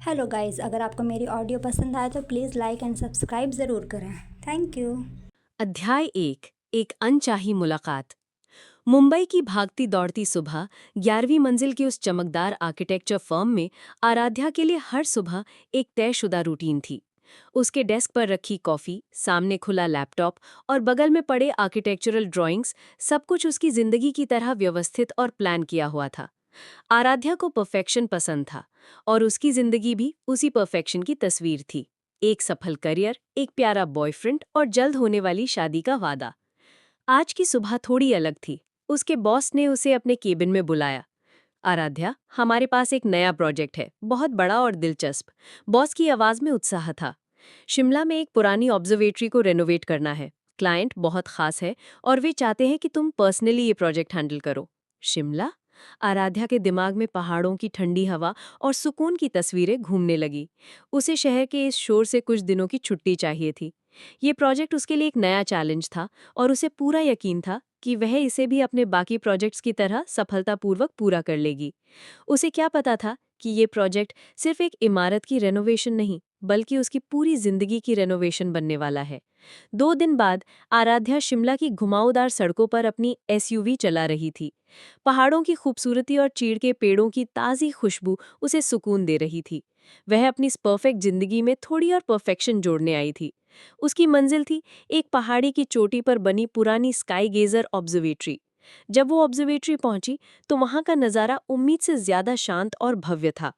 Hello guys, अगर आपको मेरी ऑडियो पसंद आए तो प्लीज़ लाइक एंड सब्सक्राइब ज़रूर करें। Thank you. अध्याय एक अनचाही मुलाकात। मुंबई की भागती दौड़ती सुबह 11वीं मंजिल की उस चमकदार आर्किटेक्चर फर्म में आराध्या के लिए हर सुबह एक तयशुदा रूटीन थी। उसके डेस्क पर रखी कॉफ़ी, सामने खुला लैपटॉप और बगल में पड़े आर्किटेक्चरल ड्राइंग्स, सब कुछ उसकी जिंदगी की तरह व्यवस्थित और प्लान किया हुआ था। आराध्या को परफेक्शन पसंद था और उसकी जिंदगी भी उसी परफेक्शन की तस्वीर थी। एक सफल करियर, एक प्यारा बॉयफ्रेंड और जल्द होने वाली शादी का वादा। आज की सुबह थोड़ी अलग थी। उसके बॉस ने उसे अपने केबिन में बुलाया। आराध्या, हमारे पास एक नया प्रोजेक्ट है, बहुत बड़ा और दिलचस्प। बॉस की आवाज में उत्साह था। शिमला में एक पुरानी ऑब्जर्वेटरी को रेनोवेट करना है। क्लाइंट बहुत खास है और वे चाहते हैं कि तुम पर्सनली ये प्रोजेक्ट हैंडल करो। शिमला? आराध्या के दिमाग में पहाड़ों की ठंडी हवा और सुकून की तस्वीरें घूमने लगी। उसे शहर के इस शोर से कुछ दिनों की छुट्टी चाहिए थी। ये प्रोजेक्ट उसके लिए एक नया चैलेंज था और उसे पूरा यकीन था कि वह इसे भी अपने बाकी प्रोजेक्ट्स की तरह सफलतापूर्वक पूरा कर लेगी। उसे क्या पता था कि ये प्रोजेक्ट सिर्फ एक इमारत की रेनोवेशन नहीं, बल्कि उसकी पूरी जिंदगी की रेनोवेशन बनने वाला है। 2 दिन बाद आराध्या शिमला की घुमावदार सड़कों पर अपनी एसयूवी चला रही थी। पहाड़ों की खूबसूरती और चीड़ के पेड़ों की ताज़ी खुशबू उसे सुकून दे रही थी। वह अपनी इस परफेक्ट जिंदगी में थोड़ी और परफेक्शन जोड़ने आई थी। उसकी मंजिल थी एक पहाड़ी की चोटी पर बनी पुरानी स्काई गेजर ऑब्जर्वेटरी। जब वो ऑब्जर्वेटरी पहुंची तो वहां का नज़ारा उम्मीद से ज्यादा शांत और भव्य था।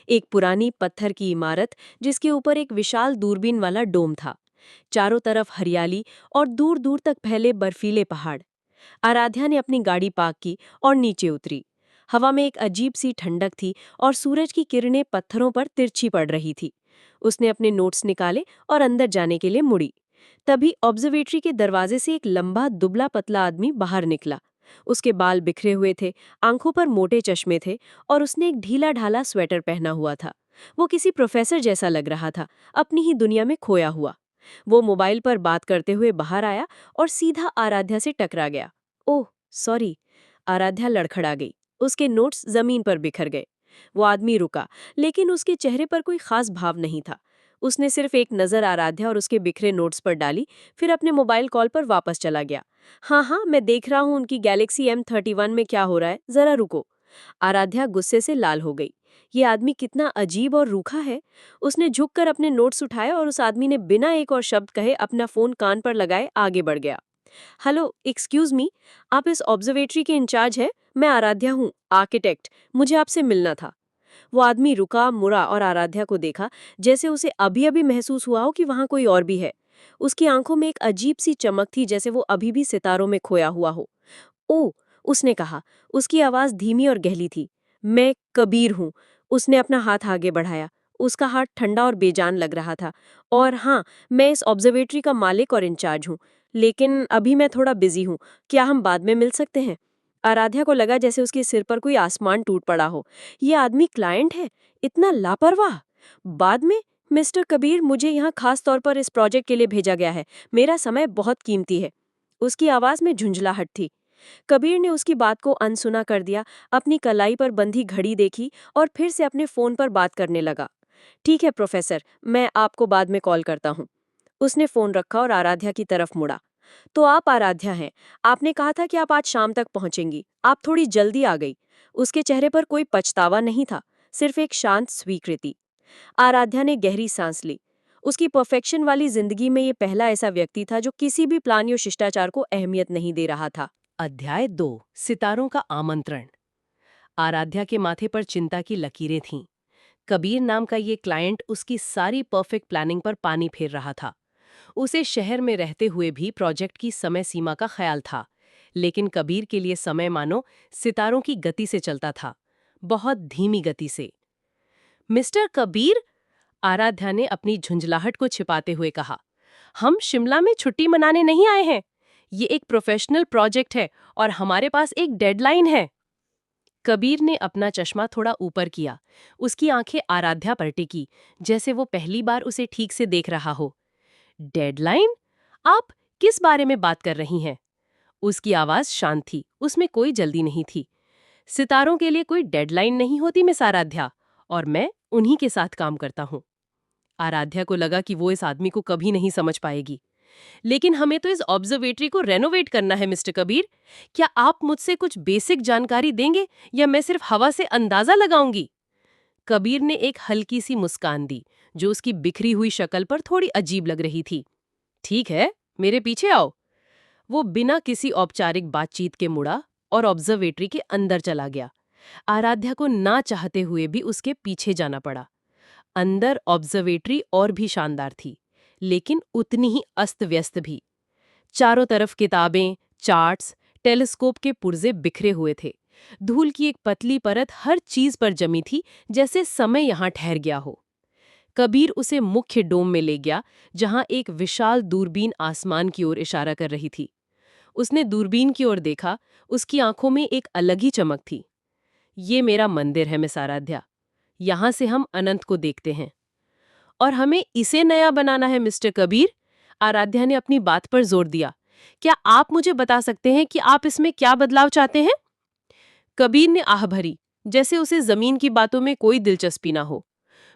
एक पुरानी पत्थर की इमारत जिसके ऊपर एक विशाल दूरबीन वाला डोम था। चारों तरफ हरियाली और दूर दूर तक फैले बर्फीले पहाड़। आराध्या ने अपनी गाड़ी पार्क की और नीचे उतरी। हवा में एक अजीब सी ठंडक थी और सूरज की किरणें पत्थरों पर तिरछी पड़ रही थी। उसने अपने नोट्स निकाले और अंदर जाने के लिए मुड़ी। तभी ऑब्जर्वेटरी के दरवाजे से एक लंबा दुबला पतला आदमी बाहर निकला। उसके बाल बिखरे हुए थे, आंखों पर मोटे चश्मे थे और उसने एक ढीला ढाला स्वेटर पहना हुआ था। वो किसी प्रोफेसर जैसा लग रहा था, अपनी ही दुनिया में खोया हुआ। वो मोबाइल पर बात करते हुए बाहर आया और सीधा आराध्या से टकरा गया। Oh sorry. आराध्या लड़खड़ा गई। उसके नोट्स जमीन पर बिखर गए। वो आदमी रुका, लेकिन उसके चेहरे पर कोई खास भाव नहीं था। उसने सिर्फ एक नज़र आराध्या और उसके बिखरे नोट्स पर डाली, फिर अपने मोबाइल कॉल पर वापस चला गया। हाँ हाँ, मैं देख रहा हूँ उनकी गैलेक्सी M31 में क्या हो रहा है, जरा रुको। आराध्या गुस्से से लाल हो गई। ये आदमी कितना अजीब और रूखा है। उसने झुककर अपने नोट्स उठाए और उस आदमी ने बिना एक और शब्द कहे अपना फोन कान पर लगाए आगे बढ़ गया। हेलो, एक्सक्यूज मी, आप इस ऑब्जर्वेटरी के इंचार्ज हैं? मैं आराध्या हूँ, आर्किटेक्ट। मुझे आपसे मिलना था। वो आदमी रुका, मुड़ा और आराध्या को देखा, जैसे उसे अभी अभी महसूस हुआ हो कि वहां कोई और भी है। उसकी आंखों में एक अजीब सी चमक थी, जैसे वो अभी भी सितारों में खोया हुआ हो। ओ, उसने कहा। उसकी आवाज धीमी और गहरी थी। मैं कबीर हूँ। उसने अपना हाथ आगे बढ़ाया। उसका हाथ ठंडा और बेजान लग रहा था। और हाँ, मैं इस ऑब्जर्वेटरी का मालिक और इंचार्ज हूँ, लेकिन अभी मैं थोड़ा बिजी हूँ। क्या हम बाद में मिल सकते हैं? आराध्या को लगा जैसे उसके सिर पर कोई आसमान टूट पड़ा हो। ये आदमी क्लाइंट है? इतना लापरवाह! बाद में? मिस्टर कबीर, मुझे यहाँ खास तौर पर इस प्रोजेक्ट के लिए भेजा गया है। मेरा समय बहुत कीमती है। उसकी आवाज में झुंझलाहट थी। कबीर ने उसकी बात को अनसुना कर दिया, अपनी कलाई पर बंधी घड़ी देखी और फिर से अपने फोन पर बात करने लगा। ठीक है प्रोफेसर, मैं आपको बाद में कॉल करता हूँ। उसने फोन रखा और आराध्या की तरफ मुड़ा। तो आप आराध्या हैं। आपने कहा था कि आप आज शाम तक पहुंचेंगी। आप थोड़ी जल्दी आ गई। उसके चेहरे पर कोई पछतावा नहीं था, सिर्फ एक शांत स्वीकृति। आराध्या ने गहरी सांस ली। उसकी परफेक्शन वाली जिंदगी में ये पहला ऐसा व्यक्ति था जो किसी भी प्लान या शिष्टाचार को अहमियत नहीं दे रहा था। अध्याय 2, सितारों का आमंत्रण। आराध्या के माथे पर चिंता की लकीरें थीं। कबीर नाम का ये क्लाइंट उसकी सारी परफेक्ट प्लानिंग पर पानी फेर रहा था। उसे शहर में रहते हुए भी प्रोजेक्ट की समय सीमा का ख्याल था, लेकिन कबीर के लिए समय मानो सितारों की गति से चलता था, बहुत धीमी गति से। मिस्टर कबीर, आराध्या ने अपनी झुंझलाहट को छिपाते हुए कहा, हम शिमला में छुट्टी मनाने नहीं आए हैं। ये एक प्रोफेशनल प्रोजेक्ट है और हमारे पास एक डेडलाइन है। कबीर ने अपना चश्मा थोड़ा ऊपर किया। उसकी आंखें आराध्या पर टिकी, जैसे वो पहली बार उसे ठीक से देख रहा हो। डेडलाइन? आप किस बारे में बात कर रही हैं? उसकी आवाज शांत थी, उसमें कोई जल्दी नहीं थी। सितारों के लिए कोई डेडलाइन नहीं होती मिस आराध्या, और मैं उन्हीं के साथ काम करता हूँ। आराध्या को लगा कि वो इस आदमी को कभी नहीं समझ पाएगी। लेकिन हमें तो इस ऑब्जर्वेटरी को रेनोवेट करना है मिस्टर कबीर। क्या आप मुझसे कुछ बेसिक जानकारी देंगे या मैं सिर्फ हवा से अंदाजा लगाऊंगी? कबीर ने एक हल्की सी मुस्कान दी, जो उसकी बिखरी हुई शक्ल पर थोड़ी अजीब लग रही थी। ठीक है, मेरे पीछे आओ। वो बिना किसी औपचारिक बातचीत के मुड़ा और ऑब्जर्वेटरी के अंदर चला गया। आराध्या को ना चाहते हुए भी उसके पीछे जाना पड़ा। अंदर ऑब्जर्वेटरी और भी शानदार थी, लेकिन उतनी ही अस्त व्यस्त भी। चारों तरफ किताबें, चार्ट्स, टेलीस्कोप के पुर्जे बिखरे हुए थे। धूल की एक पतली परत हर चीज पर जमी थी, जैसे समय यहां ठहर गया हो। कबीर उसे मुख्य डोम में ले गया, जहां एक विशाल दूरबीन आसमान की ओर इशारा कर रही थी। उसने दूरबीन की ओर देखा, उसकी आंखों में एक अलग ही चमक थी। ये मेरा मंदिर है मिस आराध्या। यहां से हम अनंत को देखते हैं। और हमें इसे नया बनाना है मिस्टर कबीर। आराध्या ने अपनी बात पर जोर दिया। क्या आप मुझे बता सकते हैं कि आप इसमें क्या बदलाव चाहते हैं? कबीर ने आह भरी, जैसे उसे जमीन की बातों में कोई दिलचस्पी ना हो।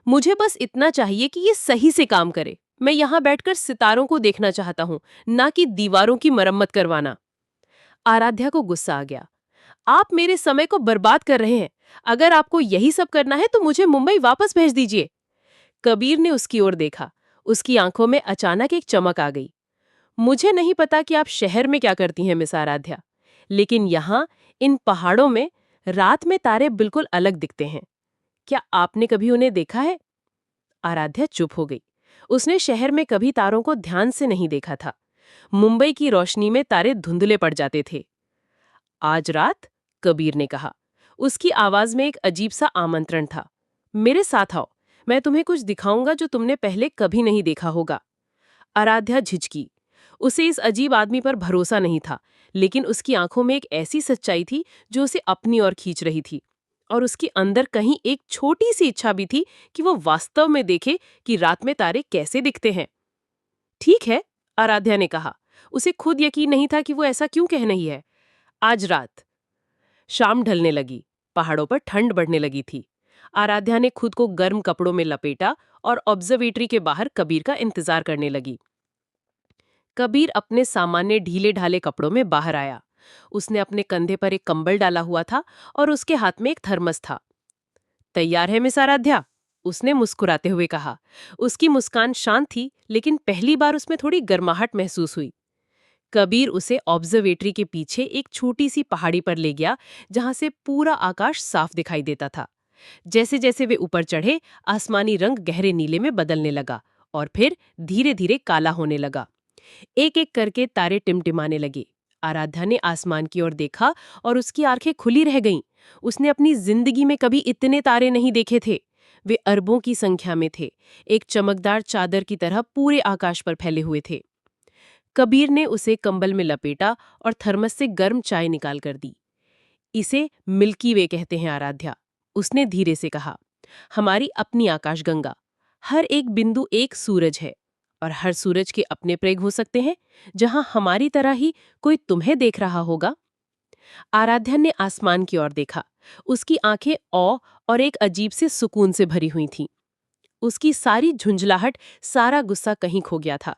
मुझे बस इतना चाहिए कि ये सही से काम करे। मैं यहाँ बैठकर सितारों को देखना चाहता हूँ, ना कि दीवारों की मरम्मत करवाना। आराध्या को गुस्सा आ गया। आप मेरे समय को बर्बाद कर रहे हैं। अगर आपको यही सब करना है तो मुझे मुंबई वापस भेज दीजिए। कबीर ने उसकी ओर देखा। उसकी आंखों में अचानक एक चमक आ गई। मुझे नहीं पता कि आप शहर में क्या करती हैं मिस आराध्या, लेकिन यहाँ इन पहाड़ों में रात में तारे बिल्कुल अलग दिखते हैं। क्या आपने कभी उन्हें देखा है? आराध्या चुप हो गई। उसने शहर में कभी तारों को ध्यान से नहीं देखा था। मुंबई की रोशनी में तारे धुंधले पड़ जाते थे। आज रात? कबीर ने कहा। उसकी आवाज में एक अजीब सा आमंत्रण था। मेरे साथ आओ, मैं तुम्हें कुछ दिखाऊंगा जो तुमने पहले कभी नहीं देखा होगा। आराध्या झिझकी। उसे इस अजीब आदमी पर भरोसा नहीं था, लेकिन उसकी आंखों में एक ऐसी सच्चाई थी जो उसे अपनी ओर खींच रही थी। और उसके अंदर कहीं एक छोटी सी इच्छा भी थी कि वो वास्तव में देखे कि रात में तारे कैसे दिखते हैं। ठीक है, आराध्या ने कहा। उसे खुद यकीन नहीं था कि वो ऐसा क्यों कह रही है। आज रात। शाम ढलने लगी। पहाड़ों पर ठंड बढ़ने लगी थी। आराध्या ने खुद को गर्म कपड़ों में लपेटा और ऑब्जर्वेटरी के बाहर कबीर का इंतजार करने लगी। कबीर अपने सामान्य ढीले ढाले कपड़ों में बाहर आया। उसने अपने कंधे पर एक कंबल डाला हुआ था और उसके हाथ में एक थर्मस था। तैयार है मिस आराध्या? उसने मुस्कुराते हुए कहा। उसकी मुस्कान शांत थी, लेकिन पहली बार उसमें थोड़ी गर्माहट महसूस हुई। कबीर उसे ऑब्जर्वेटरी के पीछे एक छोटी सी पहाड़ी पर ले गया, जहां से पूरा आकाश साफ दिखाई देता था। जैसे जैसे वे ऊपर चढ़े, आसमानी रंग गहरे नीले में बदलने लगा और फिर धीरे धीरे काला होने लगा। एक एक करके तारे टिमटिमाने लगे। आराध्या ने आसमान की ओर देखा और उसकी आंखें खुली रह गईं। उसने अपनी जिंदगी में कभी इतने तारे नहीं देखे थे। वे अरबों की संख्या में थे, एक चमकदार चादर की तरह पूरे आकाश पर फैले हुए थे। कबीर ने उसे कंबल में लपेटा और थर्मस से गर्म चाय निकाल कर दी। इसे मिल्की वे कहते हैं आराध्या, उसने धीरे से कहा। हमारी अपनी आकाशगंगा। हर एक बिंदु एक सूरज है, और हर सूरज के अपने प्रेग हो सकते हैं, जहां हमारी तरह ही कोई तुम्हें देख रहा होगा। आराध्या ने आसमान की ओर देखा। उसकी आंखें औ और एक अजीब से सुकून से भरी हुई थीं। उसकी सारी झुंझलाहट, सारा गुस्सा कहीं खो गया था।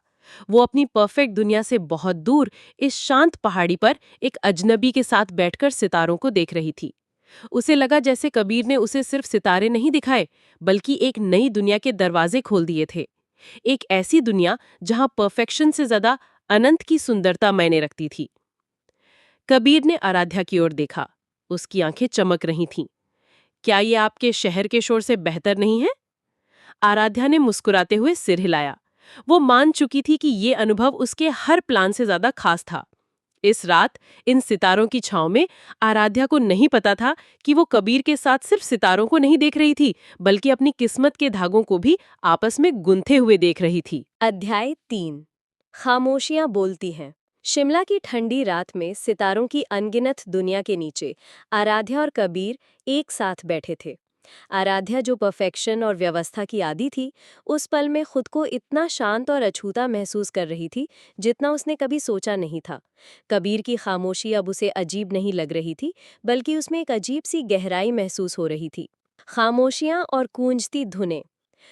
वो अपनी परफेक्ट दुनिया से बहुत दूर इस शांत पहाड़ी पर एक अजनबी के साथ बैठकर सितारों को देख रही थी। उसे लगा जैसे कबीर ने उसे सिर्फ सितारे नहीं दिखाए, बल्कि एक नई दुनिया के दरवाजे खोल दिए थे। एक ऐसी दुनिया जहां परफेक्शन से ज्यादा अनंत की सुंदरता मायने रखती थी। कबीर ने आराध्या की ओर देखा। उसकी आंखें चमक रही थीं। क्या ये आपके शहर के शोर से बेहतर नहीं है? आराध्या ने मुस्कुराते हुए सिर हिलाया। वो मान चुकी थी कि ये अनुभव उसके हर प्लान से ज्यादा खास था। इस रात इन सितारों की छांव में आराध्या को नहीं पता था कि वो कबीर के साथ सिर्फ सितारों को नहीं देख रही थी, बल्कि अपनी किस्मत के धागों को भी आपस में गुंथे हुए देख रही थी। अध्याय 3। खामोशियां बोलती हैं। शिमला की ठंडी रात में सितारों की अनगिनत दुनिया के नीचे आराध्या और कबीर एक साथ बैठे थे। आराध्या, जो परफेक्शन और व्यवस्था की आदी थी, उस पल में खुद को इतना शांत और अछूता महसूस कर रही थी जितना उसने कभी सोचा नहीं था। कबीर की खामोशी अब उसे अजीब नहीं लग रही थी, बल्कि उसमें एक अजीब सी गहराई महसूस हो रही थी। खामोशियां और गूंजती धुनें।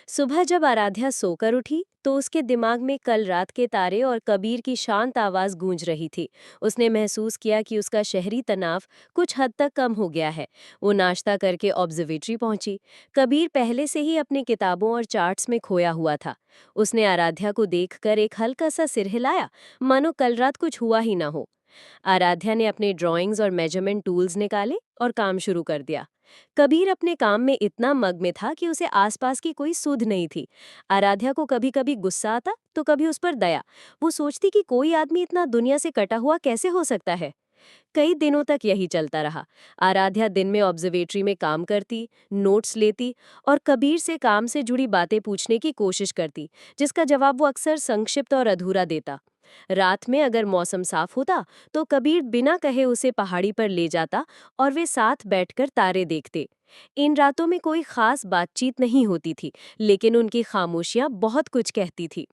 सुबह जब आराध्या सोकर उठी तो उसके दिमाग में कल रात के तारे और कबीर की शांत आवाज गूंज रही थी। उसने महसूस किया कि उसका शहरी तनाव कुछ हद तक कम हो गया है। वो नाश्ता करके ऑब्जर्वेटरी पहुंची। कबीर पहले से ही अपनी किताबों और चार्ट्स में खोया हुआ था। उसने आराध्या को देखकर एक हल्का सा सिर हिलाया, मानो कल रात कुछ हुआ ही ना हो। आराध्या ने अपने ड्राइंग्स और मेजरमेंट टूल्स निकाले और काम शुरू कर दिया। कबीर अपने काम में इतना मग्न में था कि उसे आसपास की कोई सुध नहीं थी। आराध्या को कभी कभी गुस्सा आता तो कभी उस पर दया। वो सोचती कि कोई आदमी इतना दुनिया से कटा हुआ कैसे हो सकता है। कई दिनों तक यही चलता रहा। आराध्या दिन में ऑब्जर्वेटरी में काम करती, नोट्स लेती और कबीर से काम से जुड़ी बातें पूछने की कोशिश करती, जिसका जवाब वो अक्सर संक्षिप्त और अधूरा देता। रात में अगर मौसम साफ होता तो कबीर बिना कहे उसे पहाड़ी पर ले जाता और वे साथ बैठकर तारे देखते। इन रातों में कोई खास बातचीत नहीं होती थी, लेकिन उनकी खामोशियां बहुत कुछ कहती थी।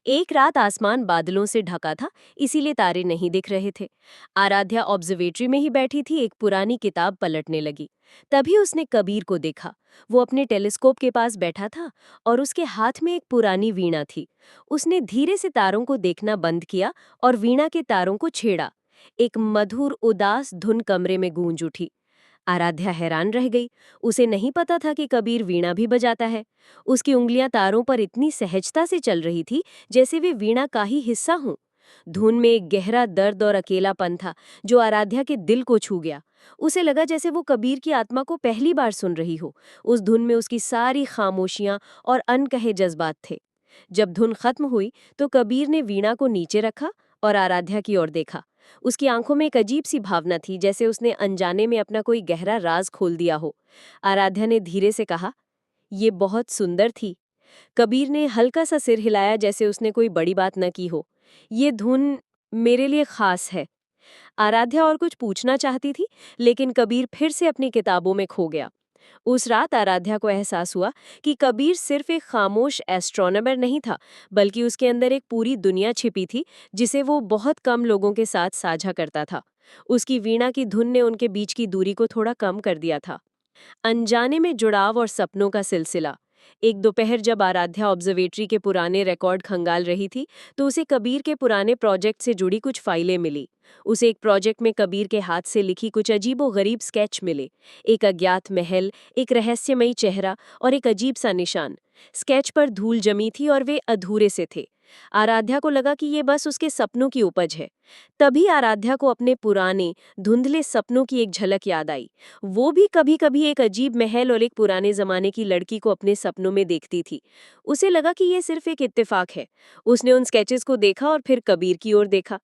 एक रात आसमान बादलों से ढका था, इसीलिए तारे नहीं दिख रहे थे। आराध्या ऑब्जर्वेटरी में ही बैठी थी, एक पुरानी किताब पलटने लगी। तभी उसने कबीर को देखा। वो अपने टेलीस्कोप के पास बैठा था और उसके हाथ में एक पुरानी वीणा थी। उसने धीरे से तारों को देखना बंद किया और वीणा के तारों को छेड़ा। एक मधुर उदास धुन कमरे में गूंज उठी। आराध्या हैरान रह गई। उसे नहीं पता था कि कबीर वीणा भी बजाता है। उसकी उंगलियां तारों पर इतनी सहजता से चल रही थी जैसे वे वीणा का ही हिस्सा हों। धुन में एक गहरा दर्द और अकेलापन था जो आराध्या के दिल को छू गया। उसे लगा जैसे वो कबीर की आत्मा को पहली बार सुन रही हो। उस धुन में उसकी सारी खामोशियां और अनकहे जज्बात थे। जब धुन खत्म हुई तो कबीर ने वीणा को नीचे रखा और आराध्या की ओर देखा। उसकी आंखों में एक अजीब सी भावना थी, जैसे उसने अनजाने में अपना कोई गहरा राज खोल दिया हो। आराध्या ने धीरे से कहा, ये बहुत सुंदर थी। कबीर ने हल्का सा सिर हिलाया, जैसे उसने कोई बड़ी बात न की हो। ये धुन मेरे लिए खास है। आराध्या और कुछ पूछना चाहती थी, लेकिन कबीर फिर से अपनी किताबों में खो गया। उस रात आराध्या को एहसास हुआ कि कबीर सिर्फ एक खामोश एस्ट्रोनॉमर नहीं था, बल्कि उसके अंदर एक पूरी दुनिया छिपी थी जिसे वो बहुत कम लोगों के साथ साझा करता था। उसकी वीणा की धुन ने उनके बीच की दूरी को थोड़ा कम कर दिया था। अनजाने में जुड़ाव और सपनों का सिलसिला। एक दोपहर जब आराध्या ऑब्जर्वेटरी के पुराने रिकॉर्ड खंगाल रही थी तो उसे कबीर के पुराने प्रोजेक्ट से जुड़ी कुछ फाइलें मिली। उसे एक प्रोजेक्ट में कबीर के हाथ से लिखी कुछ अजीबोगरीब स्केच मिले। एक अज्ञात महल, एक रहस्यमयी चेहरा और एक अजीब सा निशान। स्केच पर धूल जमी थी और वे अधूरे से थे। आराध्या को लगा कि ये बस उसके सपनों की उपज है। तभी आराध्या को अपने पुराने धुंधले सपनों की एक झलक याद आई। वो भी कभी कभी एक अजीब महल और एक पुराने जमाने की लड़की को अपने सपनों में देखती थी। उसे लगा कि ये सिर्फ एक इत्तेफाक है। उसने उन स्केचेस को देखा और फिर कबीर की ओर देखा।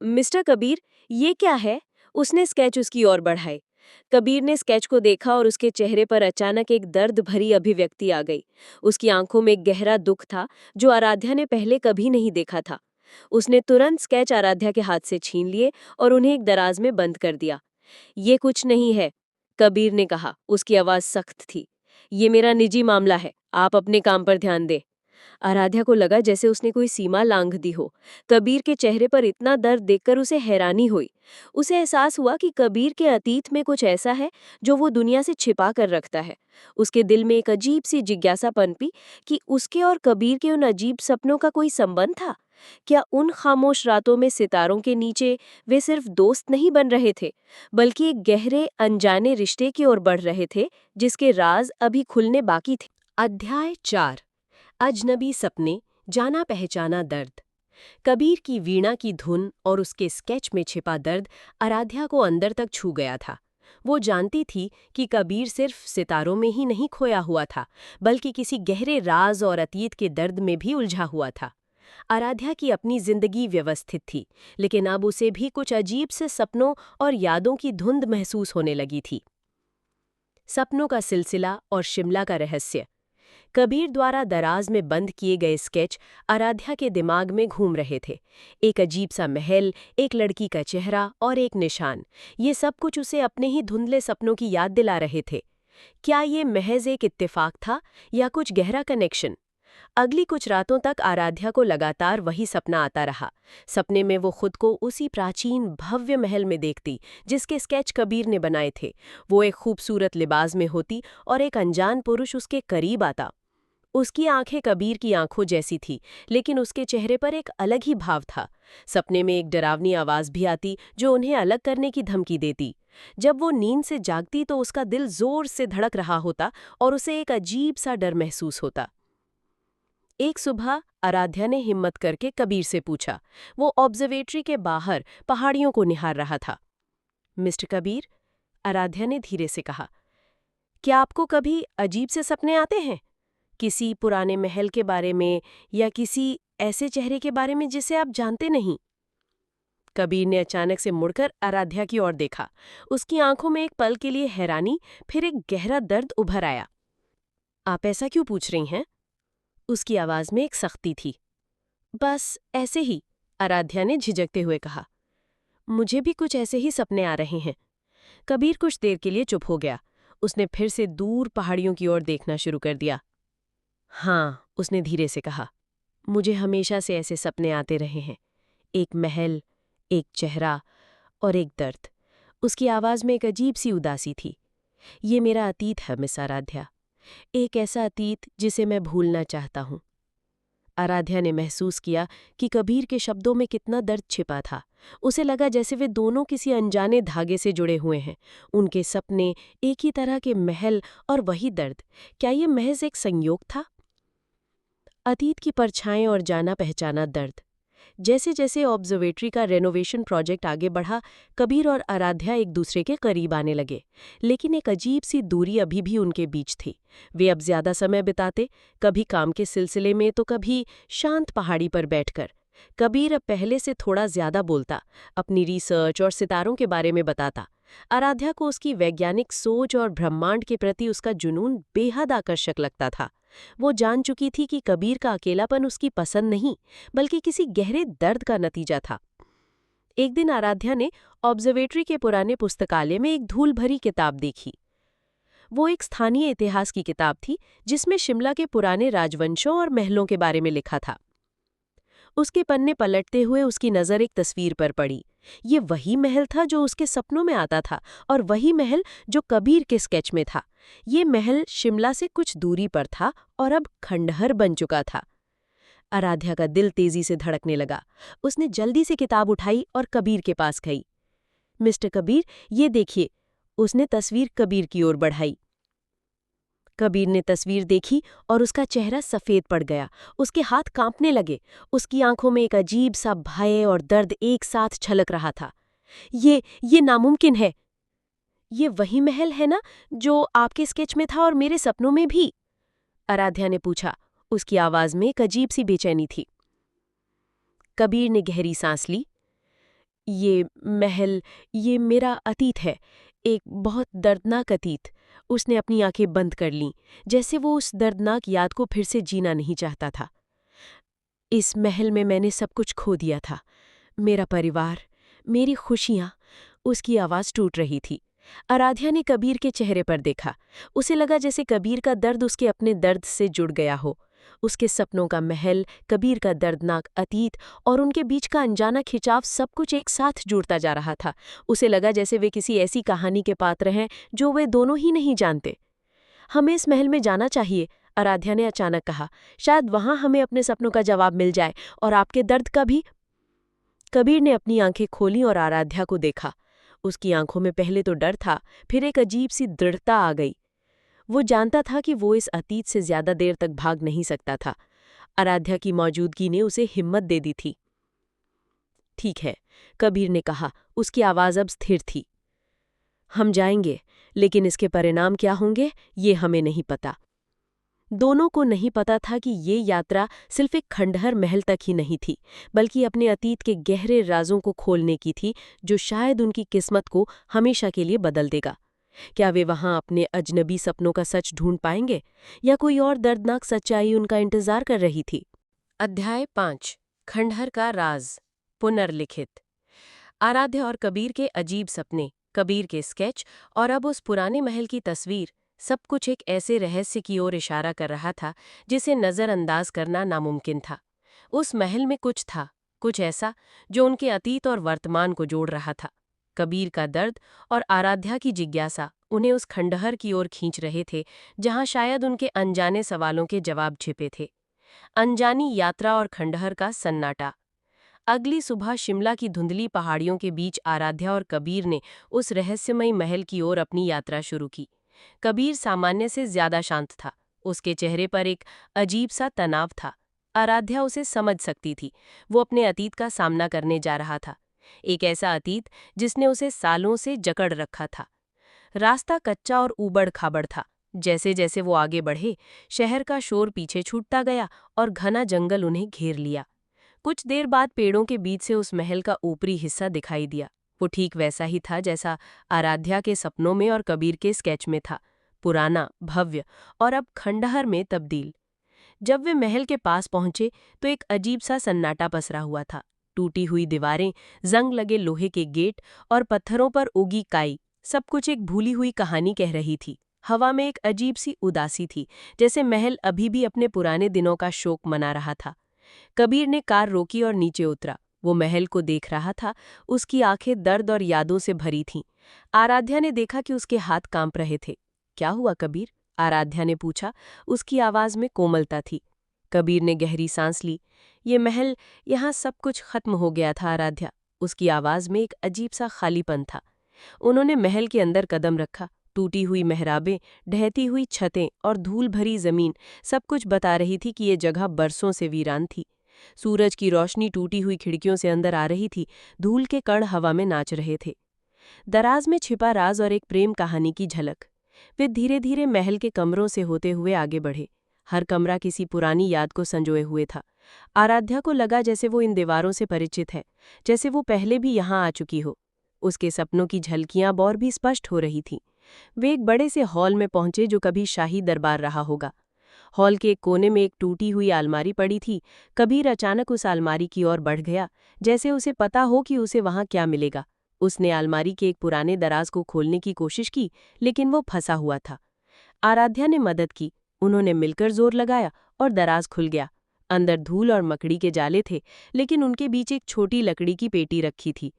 मिस्टर कबीर, ये क्या है?" उसने स्केच उसकी ओर बढ़ाए। कबीर ने स्केच को देखा और उसके चेहरे पर अचानक एक दर्द भरी अभिव्यक्ति आ गई। उसकी आंखों में एक गहरा दुख था जो आराध्या ने पहले कभी नहीं देखा था। उसने तुरंत स्केच आराध्या के हाथ से छीन लिए और उन्हें एक दराज में बंद कर दिया। "ये कुछ नहीं है," कबीर ने कहा। उसकी आवाज सख्त थी। "ये मेरा निजी मामला है, आप अपने काम पर ध्यान दें।" आराध्या को लगा जैसे उसने कोई सीमा लांघ दी हो। कबीर के चेहरे पर इतना दर्द देखकर उसे हैरानी हुई। उसे एहसास हुआ कि कबीर के अतीत में कुछ ऐसा है जो वो दुनिया से छिपा कर रखता है। उसके दिल में एक अजीब सी जिज्ञासा पनपी कि उसके और कबीर के उन अजीब सपनों का कोई संबंध था। क्या उन खामोश रातों में सितारों के नीचे वे सिर्फ दोस्त नहीं बन रहे थे, बल्कि एक गहरे अनजाने रिश्ते की ओर बढ़ रहे थे जिसके राज अभी खुलने बाकी थे। अध्याय 4। अजनबी सपने, जाना पहचाना दर्द। कबीर की वीणा की धुन और उसके स्केच में छिपा दर्द आराध्या को अंदर तक छू गया था। वो जानती थी कि कबीर सिर्फ सितारों में ही नहीं खोया हुआ था, बल्कि किसी गहरे राज और अतीत के दर्द में भी उलझा हुआ था। आराध्या की अपनी जिंदगी व्यवस्थित थी, लेकिन अब उसे भी कुछ अजीब से सपनों और यादों की धुंध महसूस होने लगी थी। सपनों का सिलसिला और शिमला का रहस्य। कबीर द्वारा दराज में बंद किए गए स्केच आराध्या के दिमाग में घूम रहे थे। एक अजीब सा महल, एक लड़की का चेहरा और एक निशान, ये सब कुछ उसे अपने ही धुंधले सपनों की याद दिला रहे थे। क्या ये महज एक इत्तेफाक था या कुछ गहरा कनेक्शन? अगली कुछ रातों तक आराध्या को लगातार वही सपना आता रहा। सपने में वो खुद को उसी प्राचीन भव्य महल में देखती जिसके स्केच कबीर ने बनाए थे। वो एक खूबसूरत लिबास में होती और एक अनजान पुरुष उसके करीब आता। उसकी आंखें कबीर की आंखों जैसी थी, लेकिन उसके चेहरे पर एक अलग ही भाव था। सपने में एक डरावनी आवाज भी आती जो उन्हें अलग करने की धमकी देती। जब वो नींद से जागती तो उसका दिल जोर से धड़क रहा होता और उसे एक अजीब सा डर महसूस होता। एक सुबह आराध्या ने हिम्मत करके कबीर से पूछा। वो ऑब्जर्वेटरी के बाहर पहाड़ियों को निहार रहा था। मिस्टर कबीर, आराध्या ने धीरे से कहा, क्या आपको कभी अजीब से सपने आते हैं? किसी पुराने महल के बारे में या किसी ऐसे चेहरे के बारे में जिसे आप जानते नहीं? कबीर ने अचानक से मुड़कर आराध्या की ओर देखा। उसकी आंखों में एक पल के लिए हैरानी, फिर एक गहरा दर्द उभर आया। आप ऐसा क्यों पूछ रही हैं? उसकी आवाज में एक सख्ती थी। बस ऐसे ही, आराध्या ने झिझकते हुए कहा। मुझे भी कुछ ऐसे ही सपने आ रहे हैं। कबीर कुछ देर के लिए चुप हो गया। उसने फिर से दूर पहाड़ियों की ओर देखना शुरू कर दिया। हाँ, उसने धीरे से कहा, मुझे हमेशा से ऐसे सपने आते रहे हैं। एक महल, एक चेहरा और एक दर्द। उसकी आवाज में एक अजीब सी उदासी थी। ये मेरा अतीत है मिस आराध्या, एक ऐसा अतीत जिसे मैं भूलना चाहता हूँ। आराध्या ने महसूस किया कि कबीर के शब्दों में कितना दर्द छिपा था। उसे लगा जैसे वे दोनों किसी अनजाने धागे से जुड़े हुए हैं। उनके सपने, एक ही तरह के महल और वही दर्द। क्या ये महज एक संयोग था? अतीत की परछाएं और जाना पहचाना दर्द। जैसे जैसे ऑब्जर्वेटरी का रेनोवेशन प्रोजेक्ट आगे बढ़ा, कबीर और आराध्या एक दूसरे के करीब आने लगे। लेकिन एक अजीब सी दूरी अभी भी उनके बीच थी। वे अब ज्यादा समय बिताते, कभी काम के सिलसिले में तो कभी शांत पहाड़ी पर बैठकर। कबीर अब पहले से थोड़ा ज्यादा बोलता, अपनी रिसर्च और सितारों के बारे में बताता। आराध्या को उसकी वैज्ञानिक सोच और ब्रह्मांड के प्रति उसका जुनून बेहद आकर्षक लगता था। वो जान चुकी थी कि कबीर का अकेलापन उसकी पसंद नहीं, बल्कि किसी गहरे दर्द का नतीजा था। एक दिन आराध्या ने ऑब्जर्वेटरी के पुराने पुस्तकालय में एक धूल भरी किताब देखी। वो एक स्थानीय इतिहास की किताब थी जिसमें शिमला के पुराने राजवंशों और महलों के बारे में लिखा था। उसके पन्ने पलटते हुए उसकी नज़र एक तस्वीर पर पड़ी। ये वही महल था जो उसके सपनों में आता था, और वही महल जो कबीर के स्केच में था। ये महल शिमला से कुछ दूरी पर था और अब खंडहर बन चुका था। आराध्या का दिल तेजी से धड़कने लगा। उसने जल्दी से किताब उठाई और कबीर के पास गई। मिस्टर कबीर, ये देखिए। उसने तस्वीर कबीर की ओर बढ़ाई। कबीर ने तस्वीर देखी और उसका चेहरा सफेद पड़ गया। उसके हाथ कांपने लगे। उसकी आंखों में एक अजीब सा भय और दर्द एक साथ छलक रहा था। ये नामुमकिन है। ये वही महल है ना जो आपके स्केच में था और मेरे सपनों में भी? आराध्या ने पूछा। उसकी आवाज में एक अजीब सी बेचैनी थी। कबीर ने गहरी सांस ली। ये महल, ये मेरा अतीत है, एक बहुत दर्दनाक अतीत। उसने अपनी आंखें बंद कर लीं, जैसे वो उस दर्दनाक याद को फिर से जीना नहीं चाहता था। इस महल में मैंने सब कुछ खो दिया था, मेरा परिवार, मेरी खुशियां। उसकी आवाज टूट रही थी। आराध्या ने कबीर के चेहरे पर देखा। उसे लगा जैसे कबीर का दर्द उसके अपने दर्द से जुड़ गया हो। उसके सपनों का महल, कबीर का दर्दनाक अतीत और उनके बीच का अनजाना खिंचाव, सब कुछ एक साथ जुड़ता जा रहा था। उसे लगा जैसे वे किसी ऐसी कहानी के पात्र हैं जो वे दोनों ही नहीं जानते। हमें इस महल में जाना चाहिए, आराध्या ने अचानक कहा। शायद वहां हमें अपने सपनों का जवाब मिल जाए और आपके दर्द का भी। कबीर ने अपनी आंखें खोली और आराध्या को देखा। उसकी आंखों में पहले तो डर था, फिर एक अजीब सी दृढ़ता आ गई। वो जानता था कि वो इस अतीत से ज्यादा देर तक भाग नहीं सकता था। आराध्या की मौजूदगी ने उसे हिम्मत दे दी थी। ठीक है, कबीर ने कहा। उसकी आवाज अब स्थिर थी। हम जाएंगे, लेकिन इसके परिणाम क्या होंगे ये हमें नहीं पता। दोनों को नहीं पता था कि ये यात्रा सिर्फ एक खंडहर महल तक ही नहीं थी, बल्कि अपने अतीत के गहरे राजों को खोलने की थी, जो शायद उनकी किस्मत को हमेशा के लिए बदल देगा। क्या वे वहां अपने अजनबी सपनों का सच ढूंढ पाएंगे, या कोई और दर्दनाक सच्चाई उनका इंतजार कर रही थी? अध्याय 5, खंडहर का राज, पुनर्लिखित। आराध्या और कबीर के अजीब सपने, कबीर के स्केच और अब उस पुराने महल की तस्वीर, सब कुछ एक ऐसे रहस्य की ओर इशारा कर रहा था जिसे नज़रअंदाज करना नामुमकिन था। उस महल में कुछ था, कुछ ऐसा जो उनके अतीत और वर्तमान को जोड़ रहा था। कबीर का दर्द और आराध्या की जिज्ञासा उन्हें उस खंडहर की ओर खींच रहे थे जहां शायद उनके अनजाने सवालों के जवाब छिपे थे। अनजानी यात्रा और खंडहर का सन्नाटा। अगली सुबह शिमला की धुंधली पहाड़ियों के बीच आराध्या और कबीर ने उस रहस्यमयी महल की ओर अपनी यात्रा शुरू की। कबीर सामान्य से ज्यादा शांत था। उसके चेहरे पर एक अजीब सा तनाव था। आराध्या उसे समझ सकती थी। वो अपने अतीत का सामना करने जा रहा था, एक ऐसा अतीत जिसने उसे सालों से जकड़ रखा था। रास्ता कच्चा और ऊबड़ खाबड़ था। जैसे जैसे वो आगे बढ़े, शहर का शोर पीछे छूटता गया और घना जंगल उन्हें घेर लिया। कुछ देर बाद पेड़ों के बीच से उस महल का ऊपरी हिस्सा दिखाई दिया। वो ठीक वैसा ही था जैसा आराध्या के सपनों में और कबीर के स्केच में था, पुराना, भव्य और अब खंडहर में तब्दील। जब वे महल के पास पहुंचे तो एक अजीब सा सन्नाटा पसरा हुआ था। टूटी हुई दीवारें, जंग लगे लोहे के गेट और पत्थरों पर उगी काई, सब कुछ एक भूली हुई कहानी कह रही थी। हवा में एक अजीब सी उदासी थी, जैसे महल अभी भी अपने पुराने दिनों का शोक मना रहा था। कबीर ने कार रोकी और नीचे उतरा। वो महल को देख रहा था। उसकी आंखें दर्द और यादों से भरी थीं। आराध्या ने देखा कि उसके हाथ कांप रहे थे। क्या हुआ कबीर? आराध्या ने पूछा। उसकी आवाज में कोमलता थी। कबीर ने गहरी सांस ली। ये महल, यहाँ सब कुछ खत्म हो गया था आराध्या। उसकी आवाज में एक अजीब सा खालीपन था। उन्होंने महल के अंदर कदम रखा। टूटी हुई मेहराबें, ढहती हुई छतें और धूल भरी जमीन, सब कुछ बता रही थी कि ये जगह बरसों से वीरान थी। सूरज की रोशनी टूटी हुई खिड़कियों से अंदर आ रही थी। धूल के कण हवा में नाच रहे थे। दराज में छिपा राज और एक प्रेम कहानी की झलक। वे धीरे धीरे महल के कमरों से होते हुए आगे बढ़े। हर कमरा किसी पुरानी याद को संजोए हुए था। आराध्या को लगा जैसे वो इन दीवारों से परिचित है, जैसे वो पहले भी यहाँ आ चुकी हो। उसके सपनों की झलकियां और भी स्पष्ट हो रही थीं। वे एक बड़े से हॉल में पहुंचे जो कभी शाही दरबार रहा होगा। हॉल के एक कोने में एक टूटी हुई अलमारी पड़ी थी। कबीर अचानक उस अलमारी की ओर बढ़ गया, जैसे उसे पता हो कि उसे वहां क्या मिलेगा। उसने अलमारी के एक पुराने दराज को खोलने की कोशिश की, लेकिन वो फंसा हुआ था। आराध्या ने मदद की। उन्होंने मिलकर जोर लगाया और दराज खुल गया। अंदर धूल और मकड़ी के जाले थे, लेकिन उनके बीच एक छोटी लकड़ी की पेटी रखी थी।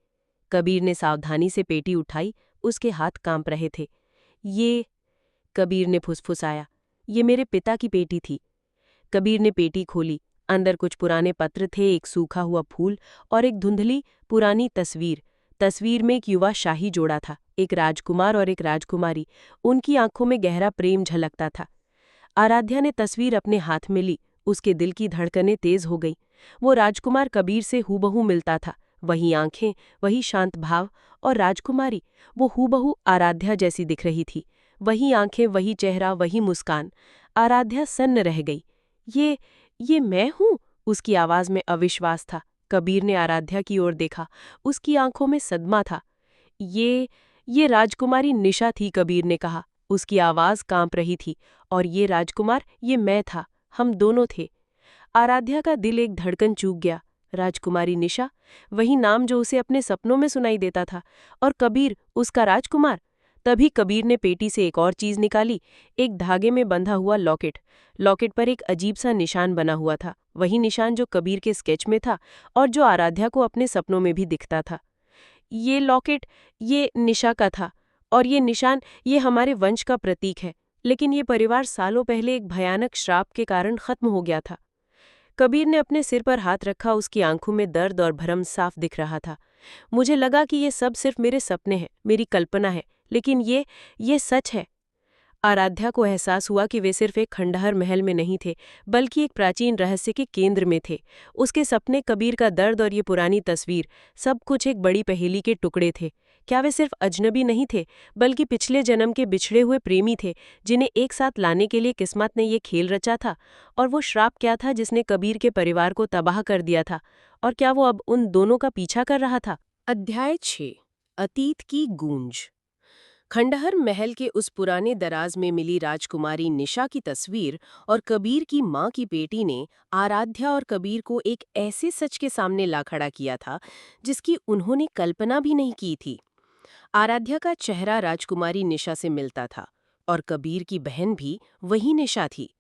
कबीर ने सावधानी से पेटी उठाई। उसके हाथ कांप रहे थे। ये, कबीर ने फुसफुसाया, ये मेरे पिता की पेटी थी। कबीर ने पेटी खोली। अंदर कुछ पुराने पत्र थे, एक सूखा हुआ फूल और एक धुंधली पुरानी तस्वीर। तस्वीर में एक युवा शाही जोड़ा था, एक राजकुमार और एक राजकुमारी। उनकी आंखों में गहरा प्रेम झलकता था। आराध्या ने तस्वीर अपने हाथ में ली। उसके दिल की धड़कनें तेज हो गईं। वो राजकुमार कबीर से हूबहू मिलता था। वही आंखें, वही शांत भाव, और राजकुमारी, वो हूबहू आराध्या जैसी दिख रही थी। वही आंखें, वही चेहरा, वही मुस्कान। आराध्या सन्न रह गई। ये मैं हूँ? उसकी आवाज में अविश्वास था। कबीर ने आराध्या की ओर देखा। उसकी आंखों में सदमा था। ये राजकुमारी निशा थी, कबीर ने कहा। उसकी आवाज कांप रही थी। और ये राजकुमार, ये मैं था। हम दोनों थे। आराध्या का दिल एक धड़कन चूक गया। राजकुमारी निशा, वही नाम जो उसे अपने सपनों में सुनाई देता था। और कबीर, उसका राजकुमार। तभी कबीर ने पेटी से एक और चीज निकाली, एक धागे में बंधा हुआ लॉकेट। लॉकेट पर एक अजीब सा निशान बना हुआ था, वही निशान जो कबीर के स्केच में था और जो आराध्या को अपने सपनों में भी दिखता था। ये लॉकेट, ये निशा का था। और ये निशान, ये हमारे वंश का प्रतीक है। लेकिन ये परिवार सालों पहले एक भयानक श्राप के कारण खत्म हो गया था। कबीर ने अपने सिर पर हाथ रखा। उसकी आंखों में दर्द और भरम साफ दिख रहा था। मुझे लगा कि ये सब सिर्फ मेरे सपने हैं, मेरी कल्पना है, लेकिन ये सच है। आराध्या को एहसास हुआ कि वे सिर्फ एक खंडहर महल में नहीं थे, बल्कि एक प्राचीन रहस्य के केंद्र में थे। उसके सपने, कबीर का दर्द और ये पुरानी तस्वीर, सब कुछ एक बड़ी पहेली के टुकड़े थे। क्या वे सिर्फ अजनबी नहीं थे, बल्कि पिछले जन्म के बिछड़े हुए प्रेमी थे, जिन्हें एक साथ लाने के लिए किस्मत ने ये खेल रचा था? और वो श्राप क्या था जिसने कबीर के परिवार को तबाह कर दिया था? और क्या वो अब उन दोनों का पीछा कर रहा था? अध्याय 6, अतीत की गूंज। खंडहर महल के उस पुराने दराज में मिली राजकुमारी निशा की तस्वीर और कबीर की मां की पेटी ने आराध्या और कबीर को एक ऐसे सच के सामने ला खड़ा किया था जिसकी उन्होंने कल्पना भी नहीं की थी। आराध्या का चेहरा राजकुमारी निशा से मिलता था। और कबीर की बहन भी वही निशा थी।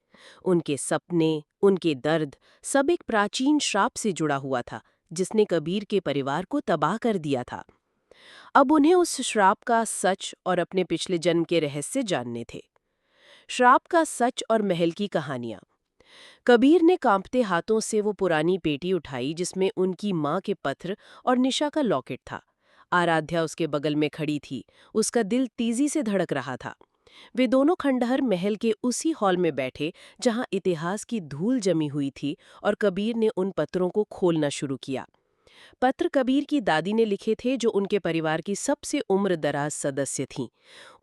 उनके सपने, उनके दर्द, सब एक प्राचीन श्राप से जुड़ा हुआ था जिसने कबीर के परिवार को तबाह कर दिया था। अब उन्हें उस श्राप का सच और अपने पिछले जन्म के रहस्य जानने थे। श्राप का सच और महल की कहानियां। कबीर ने कांपते हाथों से वो पुरानी पेटी उठाई जिसमें उनकी माँ के पत्र और निशा का लॉकेट था। आराध्या उसके बगल में खड़ी थी, उसका दिल तेजी से धड़क रहा था। वे दोनों खंडहर महल के उसी हॉल में बैठे जहां इतिहास की धूल जमी हुई थी और कबीर ने उन पत्रों को खोलना शुरू किया। पत्र कबीर की दादी ने लिखे थे जो उनके परिवार की सबसे उम्रदराज सदस्य थीं।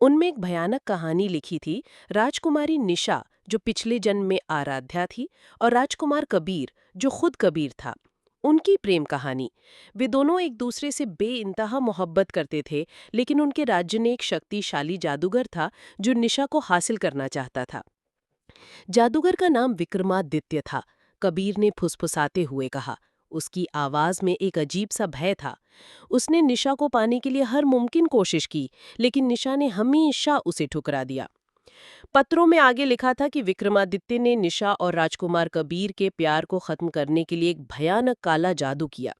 उनमें एक भयानक कहानी लिखी थी, राजकुमारी निशा जो पिछले जन्म में आराध्या थी और राजकुमार कबीर जो खुद कबीर था, उनकी प्रेम कहानी। वे दोनों एक दूसरे से बेइंतहा मोहब्बत करते थे, लेकिन उनके राज्य ने एक शक्तिशाली जादूगर था जो निशा को हासिल करना चाहता था। जादूगर का नाम विक्रमादित्य था। कबीर ने फुसफुसाते हुए कहा। उसकी आवाज में एक अजीब सा भय था। उसने निशा को पाने के लिए हर मुमकिन कोशिश की, लेकिन निशा ने हमेशा उसे ठुकरा दिया। पत्रों में आगे लिखा था कि विक्रमादित्य ने निशा और राजकुमार कबीर के प्यार को खत्म करने के लिए एक भयानक काला जादू किया।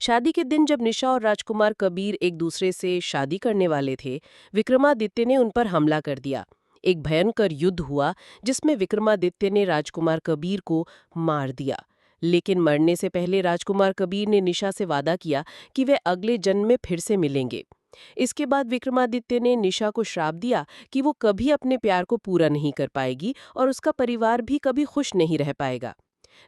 शादी के दिन जब निशा और राजकुमार कबीर एक दूसरे से शादी करने वाले थे, विक्रमादित्य ने उन पर हमला कर दिया। एक भयंकर युद्ध हुआ जिसमें विक्रमादित्य ने राजकुमार कबीर को मार दिया। लेकिन मरने से पहले राजकुमार कबीर ने निशा से वादा किया कि वे अगले जन्म में फिर से मिलेंगे। इसके बाद विक्रमादित्य ने निशा को श्राप दिया कि वो कभी अपने प्यार को पूरा नहीं कर पाएगी और उसका परिवार भी कभी खुश नहीं रह पाएगा।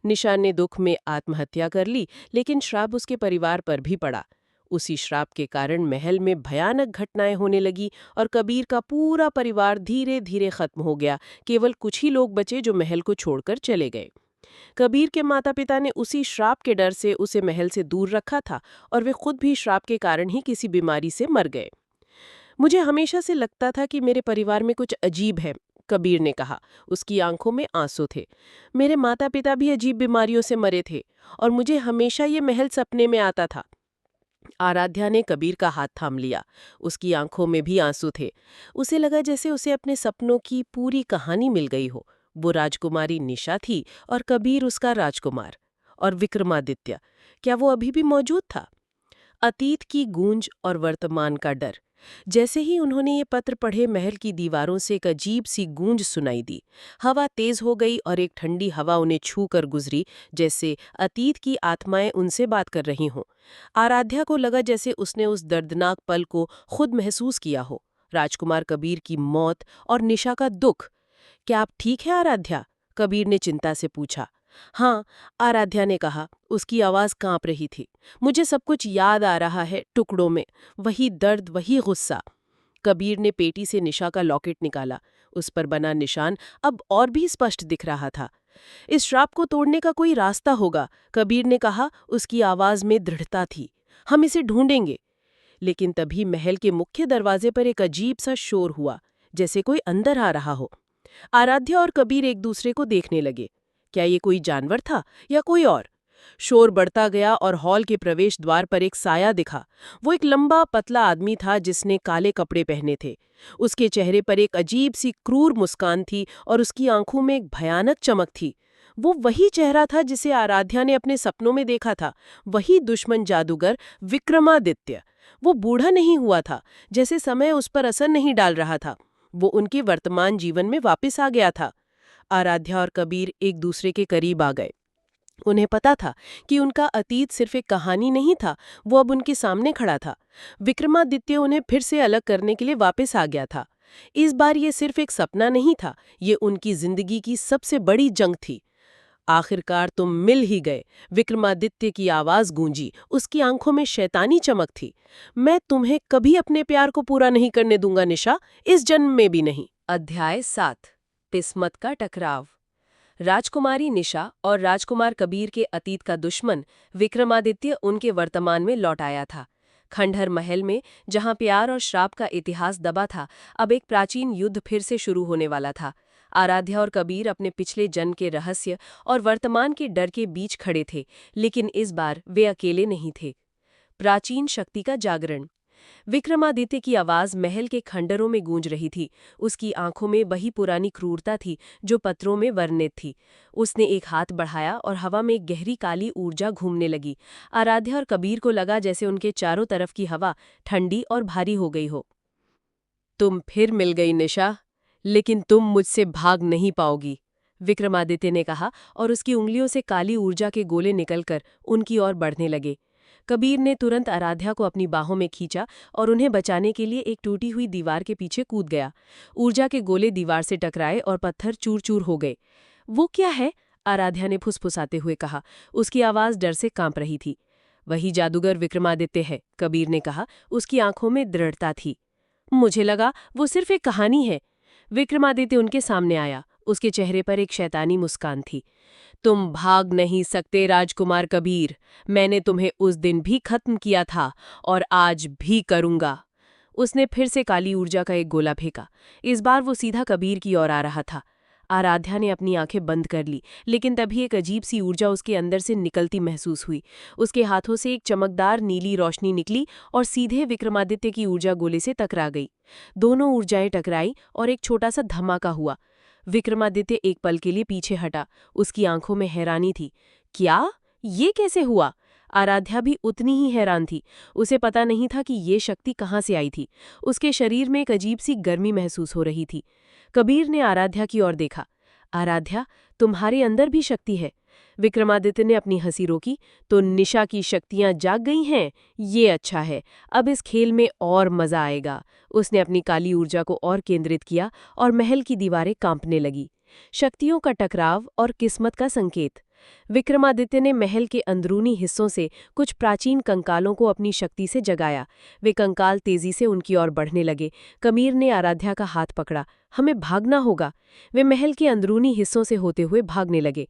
निशा ने दुख में आत्महत्या कर ली, लेकिन श्राप उसके परिवार पर भी पड़ा। उसी श्राप के कारण महल में भयानक घटनाएं होने लगी और कबीर का पूरा परिवार धीरे धीरे खत्म हो गया। केवल कुछ ही लोग बचे जो महल को छोड़कर चले गए। कबीर के माता पिता ने उसी श्राप के डर से उसे महल से दूर रखा था और वे खुद भी श्राप के कारण ही किसी बीमारी से मर गए। मुझे हमेशा से लगता था कि मेरे परिवार में कुछ अजीब है, कबीर ने कहा। उसकी आंखों में आंसू थे। मेरे माता पिता भी अजीब बीमारियों से मरे थे और मुझे हमेशा ये महल सपने में आता था। आराध्या ने कबीर का हाथ थाम लिया। उसकी आंखों में भी आंसू थे। उसे लगा जैसे उसे अपने सपनों की पूरी कहानी मिल गई हो। वो राजकुमारी निशा थी और कबीर उसका राजकुमार। और विक्रमादित्य, क्या वो अभी भी मौजूद था? अतीत की गूंज और वर्तमान का डर। जैसे ही उन्होंने ये पत्र पढ़े, महल की दीवारों से एक अजीब सी गूंज सुनाई दी। हवा तेज हो गई और एक ठंडी हवा उन्हें छू कर गुजरी, जैसे अतीत की आत्माएं उनसे बात कर रही हों। आराध्या को लगा जैसे उसने उस दर्दनाक पल को खुद महसूस किया हो, राजकुमार कबीर की मौत और निशा का दुख। क्या आप ठीक है आराध्या? कबीर ने चिंता से पूछा। हाँ, आराध्या ने कहा। उसकी आवाज कांप रही थी। मुझे सब कुछ याद आ रहा है, टुकड़ों में, वही दर्द, वही गुस्सा। कबीर ने पेटी से निशा का लॉकेट निकाला। उस पर बना निशान अब और भी स्पष्ट दिख रहा था। इस श्राप को तोड़ने का कोई रास्ता होगा, कबीर ने कहा। उसकी आवाज में दृढ़ता थी। हम इसे ढूंढेंगे। लेकिन तभी महल के मुख्य दरवाजे पर एक अजीब सा शोर हुआ, जैसे कोई अंदर आ रहा हो। आराध्या और कबीर एक दूसरे को देखने लगे। क्या ये कोई जानवर था या कोई और? शोर बढ़ता गया और हॉल के प्रवेश द्वार पर एक साया दिखा। वो एक लंबा पतला आदमी था जिसने काले कपड़े पहने थे। उसके चेहरे पर एक अजीब सी क्रूर मुस्कान थी और उसकी आंखों में एक भयानक चमक थी। वो वही चेहरा था जिसे आराध्या ने अपने सपनों में देखा था, वही दुश्मन जादूगर विक्रमादित्य। वो बूढ़ा नहीं हुआ था, जैसे समय उस पर असर नहीं डाल रहा था। वो उनके वर्तमान जीवन में वापस आ गया था। आराध्या और कबीर एक दूसरे के करीब आ गए। उन्हें पता था कि उनका अतीत सिर्फ एक कहानी नहीं था, वो अब उनके सामने खड़ा था। विक्रमादित्य उन्हें फिर से अलग करने के लिए वापस आ गया था। इस बार ये सिर्फ एक सपना नहीं था, ये उनकी जिंदगी की सबसे बड़ी जंग थी। आखिरकार तुम मिल ही गए, विक्रमादित्य की आवाज गूंजी। उसकी आंखों में शैतानी चमक थी। मैं तुम्हें कभी अपने प्यार को पूरा नहीं करने दूंगा निशा, इस जन्म में भी नहीं। अध्याय 7 किस्मत का टकराव। राजकुमारी निशा और राजकुमार कबीर के अतीत का दुश्मन विक्रमादित्य उनके वर्तमान में लौट आया था। खंडहर महल में, जहां प्यार और श्राप का इतिहास दबा था, अब एक प्राचीन युद्ध फिर से शुरू होने वाला था। आराध्या और कबीर अपने पिछले जन्म के रहस्य और वर्तमान के डर के बीच खड़े थे, लेकिन इस बार वे अकेले नहीं थे। प्राचीन शक्ति का जागरण। विक्रमादित्य की आवाज महल के खंडरों में गूंज रही थी। उसकी आंखों में वही पुरानी क्रूरता थी जो पत्रों में वर्णित थी। उसने एक हाथ बढ़ाया और हवा में एक गहरी काली ऊर्जा घूमने लगी। आराध्या और कबीर को लगा जैसे उनके चारों तरफ की हवा ठंडी और भारी हो गई हो। तुम फिर मिल गई निशा, लेकिन तुम मुझसे भाग नहीं पाओगी, विक्रमादित्य ने कहा और उसकी उंगलियों से काली ऊर्जा के गोले निकलकर उनकी ओर बढ़ने लगे। कबीर ने तुरंत आराध्या को अपनी बाहों में खींचा और उन्हें बचाने के लिए एक टूटी हुई दीवार के पीछे कूद गया। ऊर्जा के गोले दीवार से टकराए और पत्थर चूर चूर हो गए। वो क्या है? आराध्या ने फुसफुसाते हुए कहा। उसकी आवाज डर से कांप रही थी। वही जादूगर विक्रमादित्य है, कबीर ने कहा। उसकी आंखों में दृढ़ता थी। मुझे लगा वो सिर्फ एक कहानी है। विक्रमादित्य उनके सामने आया। उसके चेहरे पर एक शैतानी मुस्कान थी। तुम भाग नहीं सकते राजकुमार कबीर। मैंने तुम्हें उस दिन भी खत्म किया था और आज भी करूंगा। उसने फिर से काली ऊर्जा का एक गोला फेंका। इस बार वो सीधा कबीर की ओर आ रहा था। आराध्या ने अपनी आंखें बंद कर ली, लेकिन तभी एक अजीब सी ऊर्जा उसके अंदर से निकलती महसूस हुई। उसके हाथों से एक चमकदार नीली रोशनी निकली और सीधे विक्रमादित्य की ऊर्जा गोले से टकरा गई। दोनों ऊर्जाएं टकराई और एक छोटा सा धमाका हुआ। विक्रमादित्य एक पल के लिए पीछे हटा। उसकी आंखों में हैरानी थी। क्या? ये कैसे हुआ? आराध्या भी उतनी ही हैरान थी। उसे पता नहीं था कि ये शक्ति कहाँ से आई थी। उसके शरीर में एक अजीब सी गर्मी महसूस हो रही थी। कबीर ने आराध्या की ओर देखा। आराध्या, तुम्हारे अंदर भी शक्ति है। विक्रमादित्य ने अपनी हंसी रोकी। तो निशा की शक्तियां जाग गई हैं। ये अच्छा है। अब इस खेल में और मजा आएगा। उसने अपनी काली ऊर्जा को और केंद्रित किया और महल की दीवारें कांपने लगी। शक्तियों का टकराव और किस्मत का संकेत। विक्रमादित्य ने महल के अंदरूनी हिस्सों से कुछ प्राचीन कंकालों को अपनी शक्ति से जगाया। वे कंकाल तेजी से उनकी ओर बढ़ने लगे। कबीर ने आराध्या का हाथ पकड़ा। हमें भागना होगा। वे महल के अंदरूनी हिस्सों से होते हुए भागने लगे।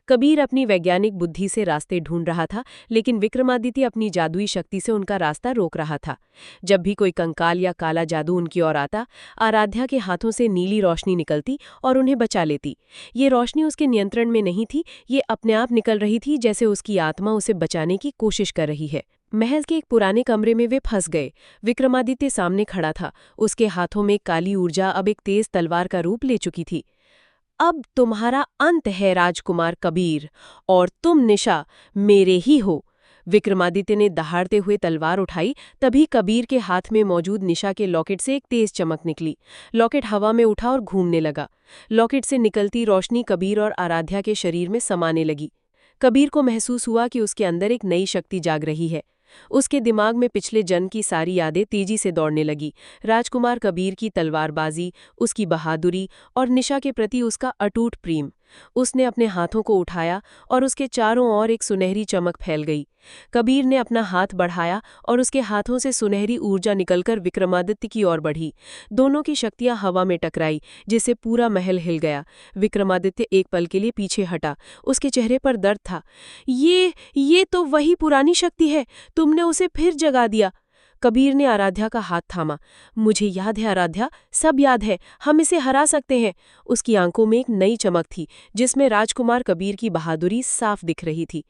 कबीर अपनी वैज्ञानिक बुद्धि से रास्ते ढूंढ रहा था, लेकिन विक्रमादित्य अपनी जादुई शक्ति से उनका रास्ता रोक रहा था। जब भी कोई कंकाल या काला जादू उनकी ओर आता, आराध्या के हाथों से नीली रोशनी निकलती और उन्हें बचा लेती। ये रोशनी उसके नियंत्रण में नहीं थी। ये अपने आप निकल रही थी, जैसे उसकी आत्मा उसे बचाने की कोशिश कर रही है। महल के एक पुराने कमरे में वे फंस गए। विक्रमादित्य सामने खड़ा था। उसके हाथों में काली ऊर्जा अब एक तेज तलवार का रूप ले चुकी थी। अब तुम्हारा अंत है राजकुमार कबीर, और तुम निशा मेरे ही हो। विक्रमादित्य ने दहाड़ते हुए तलवार उठाई। तभी कबीर के हाथ में मौजूद निशा के लॉकेट से एक तेज चमक निकली। लॉकेट हवा में उठा और घूमने लगा। लॉकेट से निकलती रोशनी कबीर और आराध्या के शरीर में समाने लगी। कबीर को महसूस हुआ कि उसके अंदर एक नई शक्ति जाग रही है। उसके दिमाग में पिछले जन्म की सारी यादें तेजी से दौड़ने लगी। राजकुमार कबीर की तलवारबाजी, उसकी बहादुरी और निशा के प्रति उसका अटूट प्रेम। उसने अपने हाथों को उठाया और उसके चारों ओर एक सुनहरी चमक फैल गई। कबीर ने अपना हाथ बढ़ाया और उसके हाथों से सुनहरी ऊर्जा निकलकर विक्रमादित्य की ओर बढ़ी। दोनों की शक्तियां हवा में टकराई, जिससे पूरा महल हिल गया। विक्रमादित्य एक पल के लिए पीछे हटा। उसके चेहरे पर दर्द था। ये तो वही पुरानी शक्ति है। तुमने उसे फिर जगा दिया। कबीर ने आराध्या का हाथ थामा। मुझे याद है आराध्या, सब याद है। हम इसे हरा सकते हैं। उसकी आंखों में एक नई चमक थी, जिसमें राजकुमार कबीर की बहादुरी साफ दिख रही थी।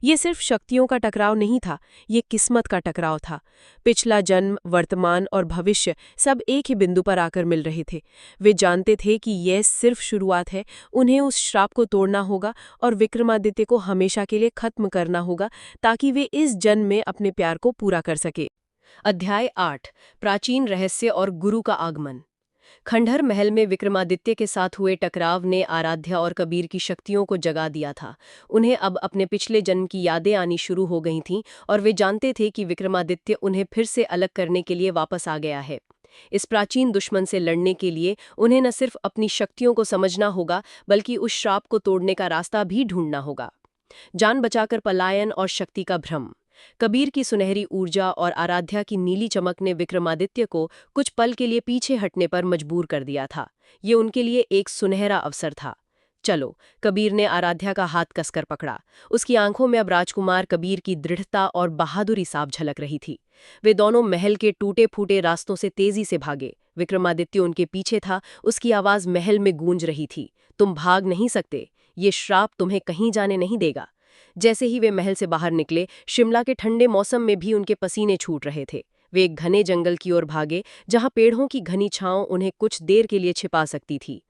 ये सिर्फ शक्तियों का टकराव नहीं था, ये किस्मत का टकराव था। पिछला जन्म, वर्तमान और भविष्य सब एक ही बिंदु पर आकर मिल रहे थे। वे जानते थे कि यह सिर्फ शुरुआत है। उन्हें उस श्राप को तोड़ना होगा और विक्रमादित्य को हमेशा के लिए खत्म करना होगा, ताकि वे इस जन्म में अपने प्यार को पूरा कर सके। अध्याय 8, प्राचीन रहस्य और गुरु का आगमन। खंडहर महल में विक्रमादित्य के साथ हुए टकराव ने आराध्या और कबीर की शक्तियों को जगा दिया था। उन्हें अब अपने पिछले जन्म की यादें आनी शुरू हो गई थीं और वे जानते थे कि विक्रमादित्य उन्हें फिर से अलग करने के लिए वापस आ गया है। इस प्राचीन दुश्मन से लड़ने के लिए उन्हें न सिर्फ अपनी शक्तियों को समझना होगा, बल्कि उस श्राप को तोड़ने का रास्ता भी ढूंढना होगा। जान बचाकर पलायन और शक्ति का भ्रम। कबीर की सुनहरी ऊर्जा और आराध्या की नीली चमक ने विक्रमादित्य को कुछ पल के लिए पीछे हटने पर मजबूर कर दिया था। ये उनके लिए एक सुनहरा अवसर था। चलो, कबीर ने आराध्या का हाथ कसकर पकड़ा। उसकी आंखों में अब राजकुमार कबीर की दृढ़ता और बहादुरी साफ झलक रही थी। वे दोनों महल के टूटे फूटे रास्तों से तेजी से भागे। विक्रमादित्य उनके पीछे था। उसकी आवाज महल में गूंज रही थी। तुम भाग नहीं सकते। ये श्राप तुम्हें कहीं जाने नहीं देगा। जैसे ही वे महल से बाहर निकले, शिमला के ठंडे मौसम में भी उनके पसीने छूट रहे थे। वे एक घने जंगल की ओर भागे जहां पेड़ों की घनी छांव उन्हें कुछ देर के लिए छिपा सकती थी।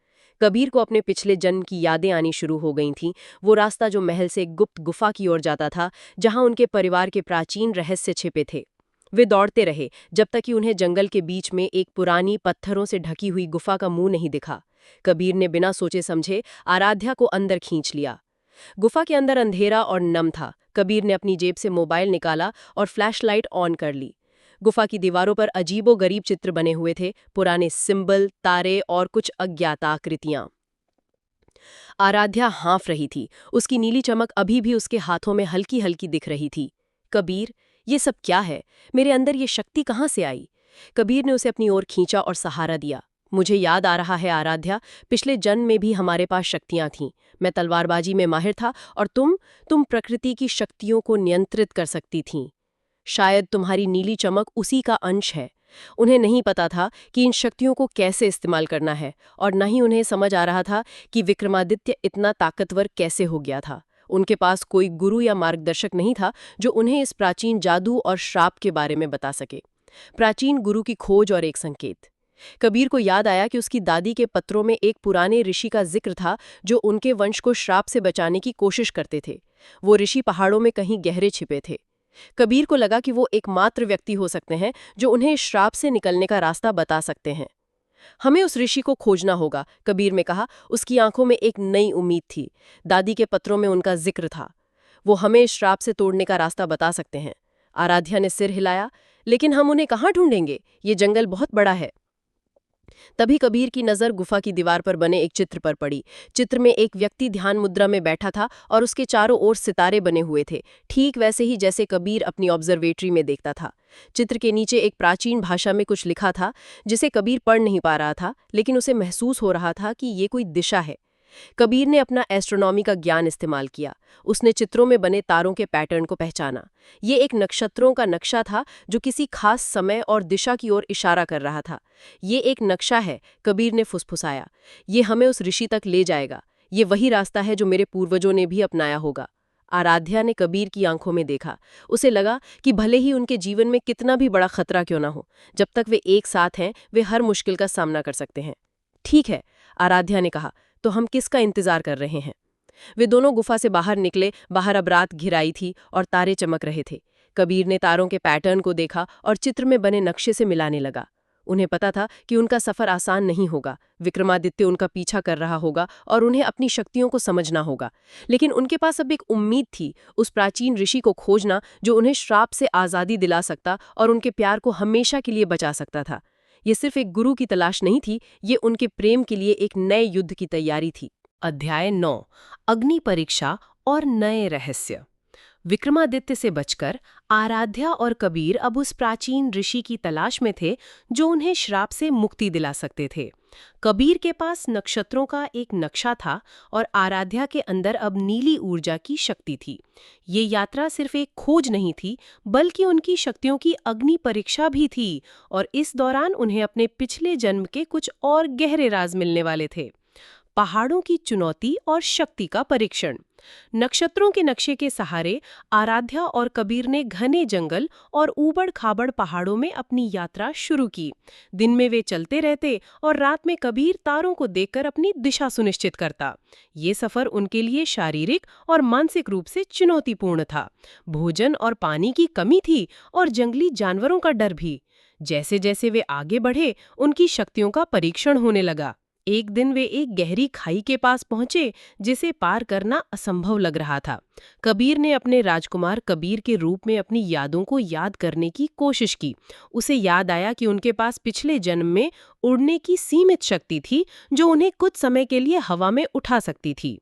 कबीर को अपने पिछले जन्म की यादें आनी शुरू हो गई थीं, वो रास्ता जो महल से एक गुप्त गुफा की ओर जाता था जहां उनके परिवार के प्राचीन रहस्य छिपे थे। वे दौड़ते रहे जब तक कि उन्हें जंगल के बीच में एक पुरानी पत्थरों से ढकी हुई गुफा का मुंह नहीं दिखा। कबीर ने बिना सोचे समझे आराध्या को अंदर खींच लिया। गुफा के अंदर अंधेरा और नम था। कबीर ने अपनी जेब से मोबाइल निकाला और फ्लैशलाइट ऑन कर ली। गुफा की दीवारों पर अजीबो-गरीब चित्र बने हुए थे, पुराने सिंबल, तारे और कुछ अज्ञात आकृतियां। आराध्या हाँफ रही थी, उसकी नीली चमक अभी भी उसके हाथों में हल्की हल्की दिख रही थी। कबीर, ये सब क्या है? मेरे अंदर ये शक्ति कहाँ से आई? कबीर ने उसे अपनी ओर खींचा और सहारा दिया। मुझे याद आ रहा है आराध्या, पिछले जन्म में भी हमारे पास शक्तियां थीं। मैं तलवारबाजी में माहिर था और तुम प्रकृति की शक्तियों को नियंत्रित कर सकती थीं। शायद तुम्हारी नीली चमक उसी का अंश है। उन्हें नहीं पता था कि इन शक्तियों को कैसे इस्तेमाल करना है, और न ही उन्हें समझ आ रहा था कि विक्रमादित्य इतना ताकतवर कैसे हो गया था। उनके पास कोई गुरु या मार्गदर्शक नहीं था जो उन्हें इस प्राचीन जादू और श्राप के बारे में बता सके। प्राचीन गुरु की खोज और एक संकेत। कबीर को याद आया कि उसकी दादी के पत्रों में एक पुराने ऋषि का जिक्र था जो उनके वंश को श्राप से बचाने की कोशिश करते थे। वो ऋषि पहाड़ों में कहीं गहरे छिपे थे। कबीर को लगा कि वो एकमात्र व्यक्ति हो सकते हैं जो उन्हें इस श्राप से निकलने का रास्ता बता सकते हैं। हमें उस ऋषि को खोजना होगा, कबीर ने कहा। उसकी आंखों में एक नई उम्मीद थी। दादी के पत्रों में उनका जिक्र था। वो हमें इस श्राप से तोड़ने का रास्ता बता सकते हैं। आराध्या ने सिर हिलाया। लेकिन हम उन्हें कहाँ ढूंढेंगे? ये जंगल बहुत बड़ा है। तभी कबीर की नजर गुफा की दीवार पर बने एक चित्र पर पड़ी। चित्र में एक व्यक्ति ध्यान मुद्रा में बैठा था और उसके चारों ओर सितारे बने हुए थे, ठीक वैसे ही जैसे कबीर अपनी ऑब्जर्वेटरी में देखता था। चित्र के नीचे एक प्राचीन भाषा में कुछ लिखा था जिसे कबीर पढ़ नहीं पा रहा था, लेकिन उसे महसूस हो रहा था कि ये कोई दिशा है। कबीर ने अपना एस्ट्रोनॉमी का ज्ञान इस्तेमाल किया। उसने चित्रों में बने तारों के पैटर्न को पहचाना। ये एक नक्षत्रों का नक्शा था जो किसी खास समय और दिशा की ओर इशारा कर रहा था। ये एक नक्शा है, कबीर ने फुसफुसाया। ये हमें उस ऋषि तक ले जाएगा। ये वही रास्ता है जो मेरे पूर्वजों ने भी अपनाया होगा। आराध्या ने कबीर की आंखों में देखा। उसे लगा कि भले ही उनके जीवन में कितना भी बड़ा खतरा क्यों ना हो, जब तक वे एक साथ हैं वे हर मुश्किल का सामना कर सकते हैं। ठीक है, आराध्या ने कहा, तो हम किसका इंतजार कर रहे हैं? वे दोनों गुफा से बाहर निकले। बाहर अब रात घिराई थी और तारे चमक रहे थे। कबीर ने तारों के पैटर्न को देखा और चित्र में बने नक्शे से मिलाने लगा। उन्हें पता था कि उनका सफर आसान नहीं होगा। विक्रमादित्य उनका पीछा कर रहा होगा और उन्हें अपनी शक्तियों को समझना होगा। लेकिन उनके पास अब एक उम्मीद थी, उस प्राचीन ऋषि को खोजना जो उन्हें श्राप से आज़ादी दिला सकता और उनके प्यार को हमेशा के लिए बचा सकता था। ये सिर्फ एक गुरु की तलाश नहीं थी, ये उनके प्रेम के लिए एक नए युद्ध की तैयारी थी। अध्याय 9, अग्नि परीक्षा और नए रहस्य। विक्रमादित्य से बचकर आराध्या और कबीर अब उस प्राचीन ऋषि की तलाश में थे जो उन्हें श्राप से मुक्ति दिला सकते थे। कबीर के पास नक्षत्रों का एक नक्शा था और आराध्या के अंदर अब नीली ऊर्जा की शक्ति थी। ये यात्रा सिर्फ एक खोज नहीं थी, बल्कि उनकी शक्तियों की अग्नि परीक्षा भी थी, और इस दौरान उन्हें अपने पिछले जन्म के कुछ और गहरे राज मिलने वाले थे। पहाड़ों की चुनौती और शक्ति का परीक्षण। नक्षत्रों के नक्शे के सहारे आराध्या और कबीर ने घने जंगल और ऊबड़-खाबड़ पहाड़ों में अपनी यात्रा शुरू की। दिन में वे चलते रहते और रात में कबीर तारों को देखकर अपनी दिशा सुनिश्चित करता। ये सफर उनके लिए शारीरिक और मानसिक रूप से चुनौतीपूर्ण था। भोजन और पानी की कमी थी और जंगली जानवरों का डर भी। जैसे जैसे वे आगे बढ़े, उनकी शक्तियों का परीक्षण होने लगा। एक दिन वे एक गहरी खाई के पास पहुंचे जिसे पार करना असंभव लग रहा था। कबीर ने अपने राजकुमार कबीर के रूप में अपनी यादों को याद करने की कोशिश की। उसे याद आया कि उनके पास पिछले जन्म में उड़ने की सीमित शक्ति थी जो उन्हें कुछ समय के लिए हवा में उठा सकती थी।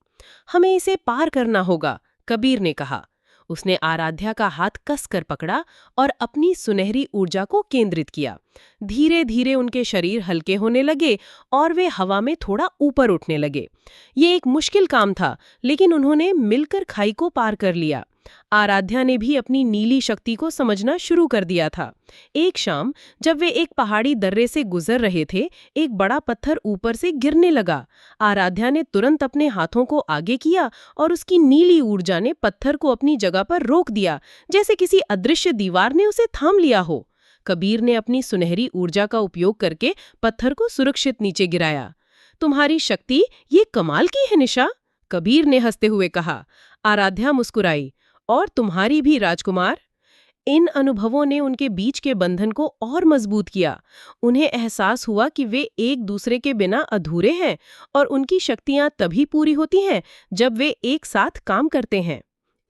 हमें इसे पार करना होगा, कबीर ने कहा। उसने आराध्या का हाथ कसकर पकड़ा और अपनी सुनहरी ऊर्जा को केंद्रित किया। धीरे धीरे उनके शरीर हल्के होने लगे और वे हवा में थोड़ा ऊपर उठने लगे। ये एक मुश्किल काम था, लेकिन उन्होंने मिलकर खाई को पार कर लिया। आराध्या ने भी अपनी नीली शक्ति को समझना शुरू कर दिया था। एक शाम जब वे एक पहाड़ी दर्रे से गुजर रहे थे, एक बड़ा पत्थर ऊपर से गिरने लगा। आराध्या ने तुरंत अपने हाथों को आगे किया और उसकी नीली ऊर्जा ने पत्थर को अपनी जगह पर रोक दिया, जैसे किसी अदृश्य दीवार ने उसे थाम लिया हो। कबीर ने अपनी सुनहरी ऊर्जा का उपयोग करके पत्थर को सुरक्षित नीचे गिराया। तुम्हारी शक्ति ये कमाल की है निशा, कबीर ने हंसते हुए कहा। आराध्या मुस्कुराई। और तुम्हारी भी राजकुमार। इन अनुभवों ने उनके बीच के बंधन को और मजबूत किया। उन्हें एहसास हुआ कि वे एक दूसरे के बिना अधूरे हैं और उनकी शक्तियां तभी पूरी होती हैं जब वे एक साथ काम करते हैं।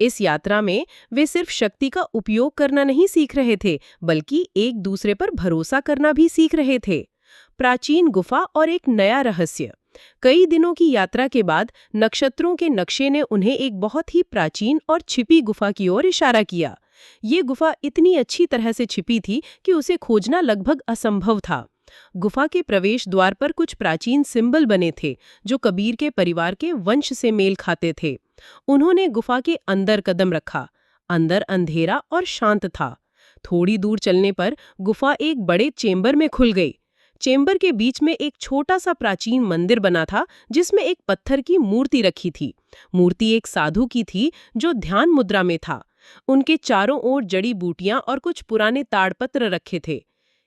इस यात्रा में वे सिर्फ शक्ति का उपयोग करना नहीं सीख रहे थे, बल्कि एक दूसरे पर भरोसा करना भी सीख रहे थे। प्राचीन गुफा और एक नया रहस्य। कई दिनों की यात्रा के बाद नक्षत्रों के नक्शे ने उन्हें एक बहुत ही प्राचीन और छिपी गुफा की ओर इशारा किया। ये गुफा इतनी अच्छी तरह से छिपी थी कि उसे खोजना लगभग असंभव था। गुफा के प्रवेश द्वार पर कुछ प्राचीन सिंबल बने थे जो कबीर के परिवार के वंश से मेल खाते थे। उन्होंने गुफा के अंदर कदम रखा। अंदर अंधेरा और शांत था। थोड़ी दूर चलने पर गुफा एक बड़े चेंबर में खुल गई। चेंबर के बीच में एक छोटा सा प्राचीन मंदिर बना था जिसमें एक पत्थर की मूर्ति रखी थी। मूर्ति एक साधु की थी जो ध्यान मुद्रा में था। उनके चारों ओर जड़ी बूटियां और कुछ पुराने ताड़पत्र रखे थे।